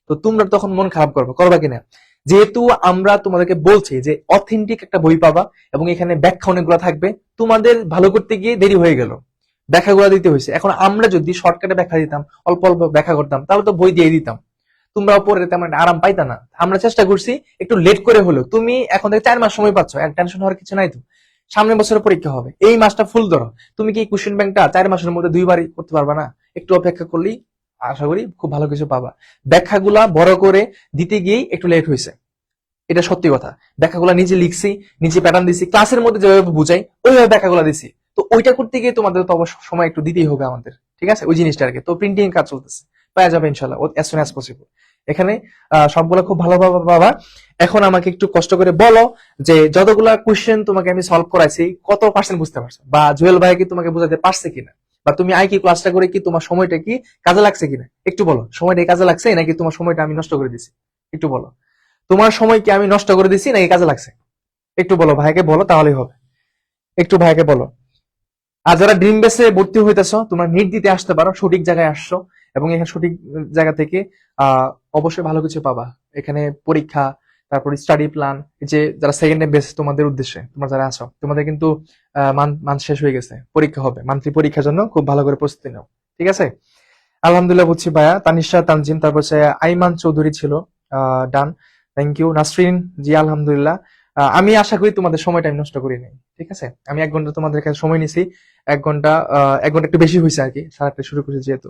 তো তোমরা তখন মন খারাপ করবে, করবা কিনা? যেহেতু আমরা তোমাদেরকে বলছি যে অথেন্টিক একটা বই পাবা এবং এখানে ব্যাখ্যা অনেকগুলো থাকবে, তোমাদের ভালো করতে গিয়ে দেরি হয়ে গেল, ব্যাখ্যাগুলো দিতে হয়েছে। এখন আমরা যদি শর্টকাটে ব্যাখ্যা দিতাম, অল্প অল্প ব্যাখ্যা করতাম, তাহলে তো বই দিয়ে দিতাম, তোমরাও পরে তেমন একটা আরাম পাইতা না। আমরা চেষ্টা করছি একটু লেট করে হলেও, তুমি এখন থেকে 4 মাস সময় পাচ্ছ, এক টেনশন হওয়ার কিছু নাই। তো সামনের বছরের পরীক্ষা হবে, এই মাসটা ফুল ধরো। তুমি কি কোশ্চেন ব্যাংকটা 4 মাসের মধ্যে 2বারই করতে পারবা না? একটু অপেক্ষা করলেই আশা করি খুব ভালো কিছু পাবা। ব্যাখ্যাগুলা বড় করে দিতে গিয়েই একটু লেট হয়েছে, এটা সত্যি কথা। ব্যাখ্যাগুলা নিজে লিখছি, নিজে প্যাটার্ন দিছি, ক্লাসের মধ্যে যেভাবে বুঝাই ওইভাবে ব্যাখ্যাগুলা দিছি। তো ওইটা করতে গিয়ে তোমাদের তো অবশ্য সময় একটু দিতেই হবে আমাদের, ঠিক আছে, ওই জিনিসটা আর কি। তো প্রিন্টিং কাজ চলতেছে, পাওয়া যাবে ইনশাল্লাহ as soon as possible। এখানে সবগুলো খুব ভালোভাবে পাবা। এখন আমাকে একটু কষ্ট করে বলো যে যতগুলা কোশ্চেন তোমাকে আমি সলভ করাইছি কত পার্সেন্ট বুঝতে পারছো, বা জুয়েল ভাই কি তোমাকে বোঝাতে পারছে কিনা, বা তুমি আই কি ক্লাসটা করে কি তোমার সময়টা কি কাজে লাগছে কিনা, একটু বলো। সময়টা কাজে লাগছে নাকি তোমার সময়টা আমি নষ্ট করে দিছি, একটু বলো। তোমার সময় কি আমি নষ্ট করে দিছি নাকি কাজে লাগছে, একটু বলো, ভাইকে বলো, তাহলেই হবে। একটু ভাইকে বলো। আর যারা ড্রিম বেসে ভর্তি হইতেছো, তোমরা নিট দিতে আসতে পারো, সঠিক জায়গায় আসছো এবং এখানে সঠিক জায়গা থেকে অবশ্যই ভালো কিছু পাবা। এখানে পরীক্ষা, তারপর স্টাডি প্ল্যান, যে যারা সেকেন্ড বেস, তোমাদের উদ্দেশ্যে, তোমরা যারা আছো, তোমাদের কিন্তু মান্থ শেষ হয়ে গেছে, পরীক্ষা হবে, মান্থলি পরীক্ষার জন্য খুব ভালো করে প্রস্তুতি নাও, ঠিক আছে? আলহামদুলিল্লাহ, বুঝছি ভাইয়া। তানিশা তানজিম, তারপর আইমান চৌধুরী ছিল, ডান, থ্যাংক ইউ। নাসরিন জি, আলহামদুলিল্লাহ। আমি আশা করি তোমাদের সময়টা আমি নষ্ট করি নাই, ঠিক আছে। আমি 1 ঘন্টা তোমাদের কাছে সময় নিছি, 1 ঘন্টা, 1 ঘন্টা একটু বেশি হয়েছে আর কি, 8:30 শুরু করেছি যেহেতু।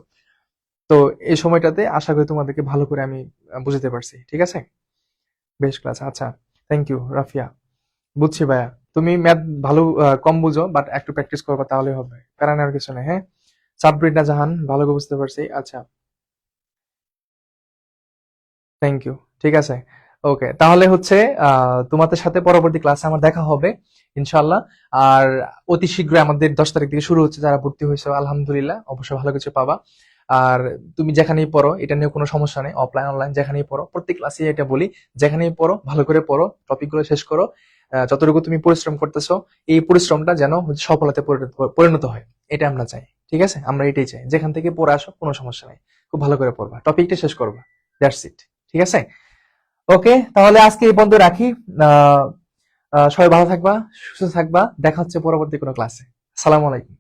তো এই সময়টাতে আশা করি তোমাদেরকে ভালো করে আমি বুঝাতে পারছি, ঠিক আছে। বেশ ক্লাস, আচ্ছা, থ্যাংক ইউ রাফিয়া। বুঝছি ভাইয়া, তুমি ম্যাথ ভালো কম বুঝো, বাট একটু প্র্যাকটিস করবা তাহলে হবে, প্যারা নেওয়ার কিছু নেই, হ্যাঁ। সাবরিনা জাহান, ভালো করে বুঝতে পারছি, আচ্ছা, থ্যাংক ইউ, ঠিক আছে। ওকে, তাহলে হচ্ছে তোমাদের সাথে পরবর্তী ক্লাসে আমার দেখা হবে ইনশাল্লাহ। আর অতি শীঘ্রই আমাদের 10 তারিখ থেকে শুরু হচ্ছে, যারা ভর্তি হয়েছে আলহামদুলিল্লাহ, অবশ্যই ভালো কিছু পাবা। আর তুমি যেখানেই পড়ো, এটা নিয়ে কোনো সমস্যা নেই, অফলাইন অনলাইন যেখানেই পড়ো, প্রত্যেক ক্লাসে এটা বলি, যেখানেই পড়ো ভালো করে পড়ো, টপিকগুলো শেষ করো। যতটুকু তুমি পরিশ্রম করতেছো, এই পরিশ্রমটা যেন হচ্ছে সফলতায় পরিণত হয়, এটা আমরা চাই, ঠিক আছে। আমরা এটাই চাই, যেখান থেকে পড়ে আসো কোনো সমস্যা নেই, খুব ভালো করে পড়বা, টপিকটা শেষ করবা, দ্যাটস ইট, ঠিক আছে। ওকে, তাহলে আজকে এই পর্যন্ত রাখি। আহ, সবাই ভালো থাকবা, সুস্থ থাকবা, দেখা হচ্ছে পরবর্তী কোনো ক্লাসে। আসসালামু আলাইকুম।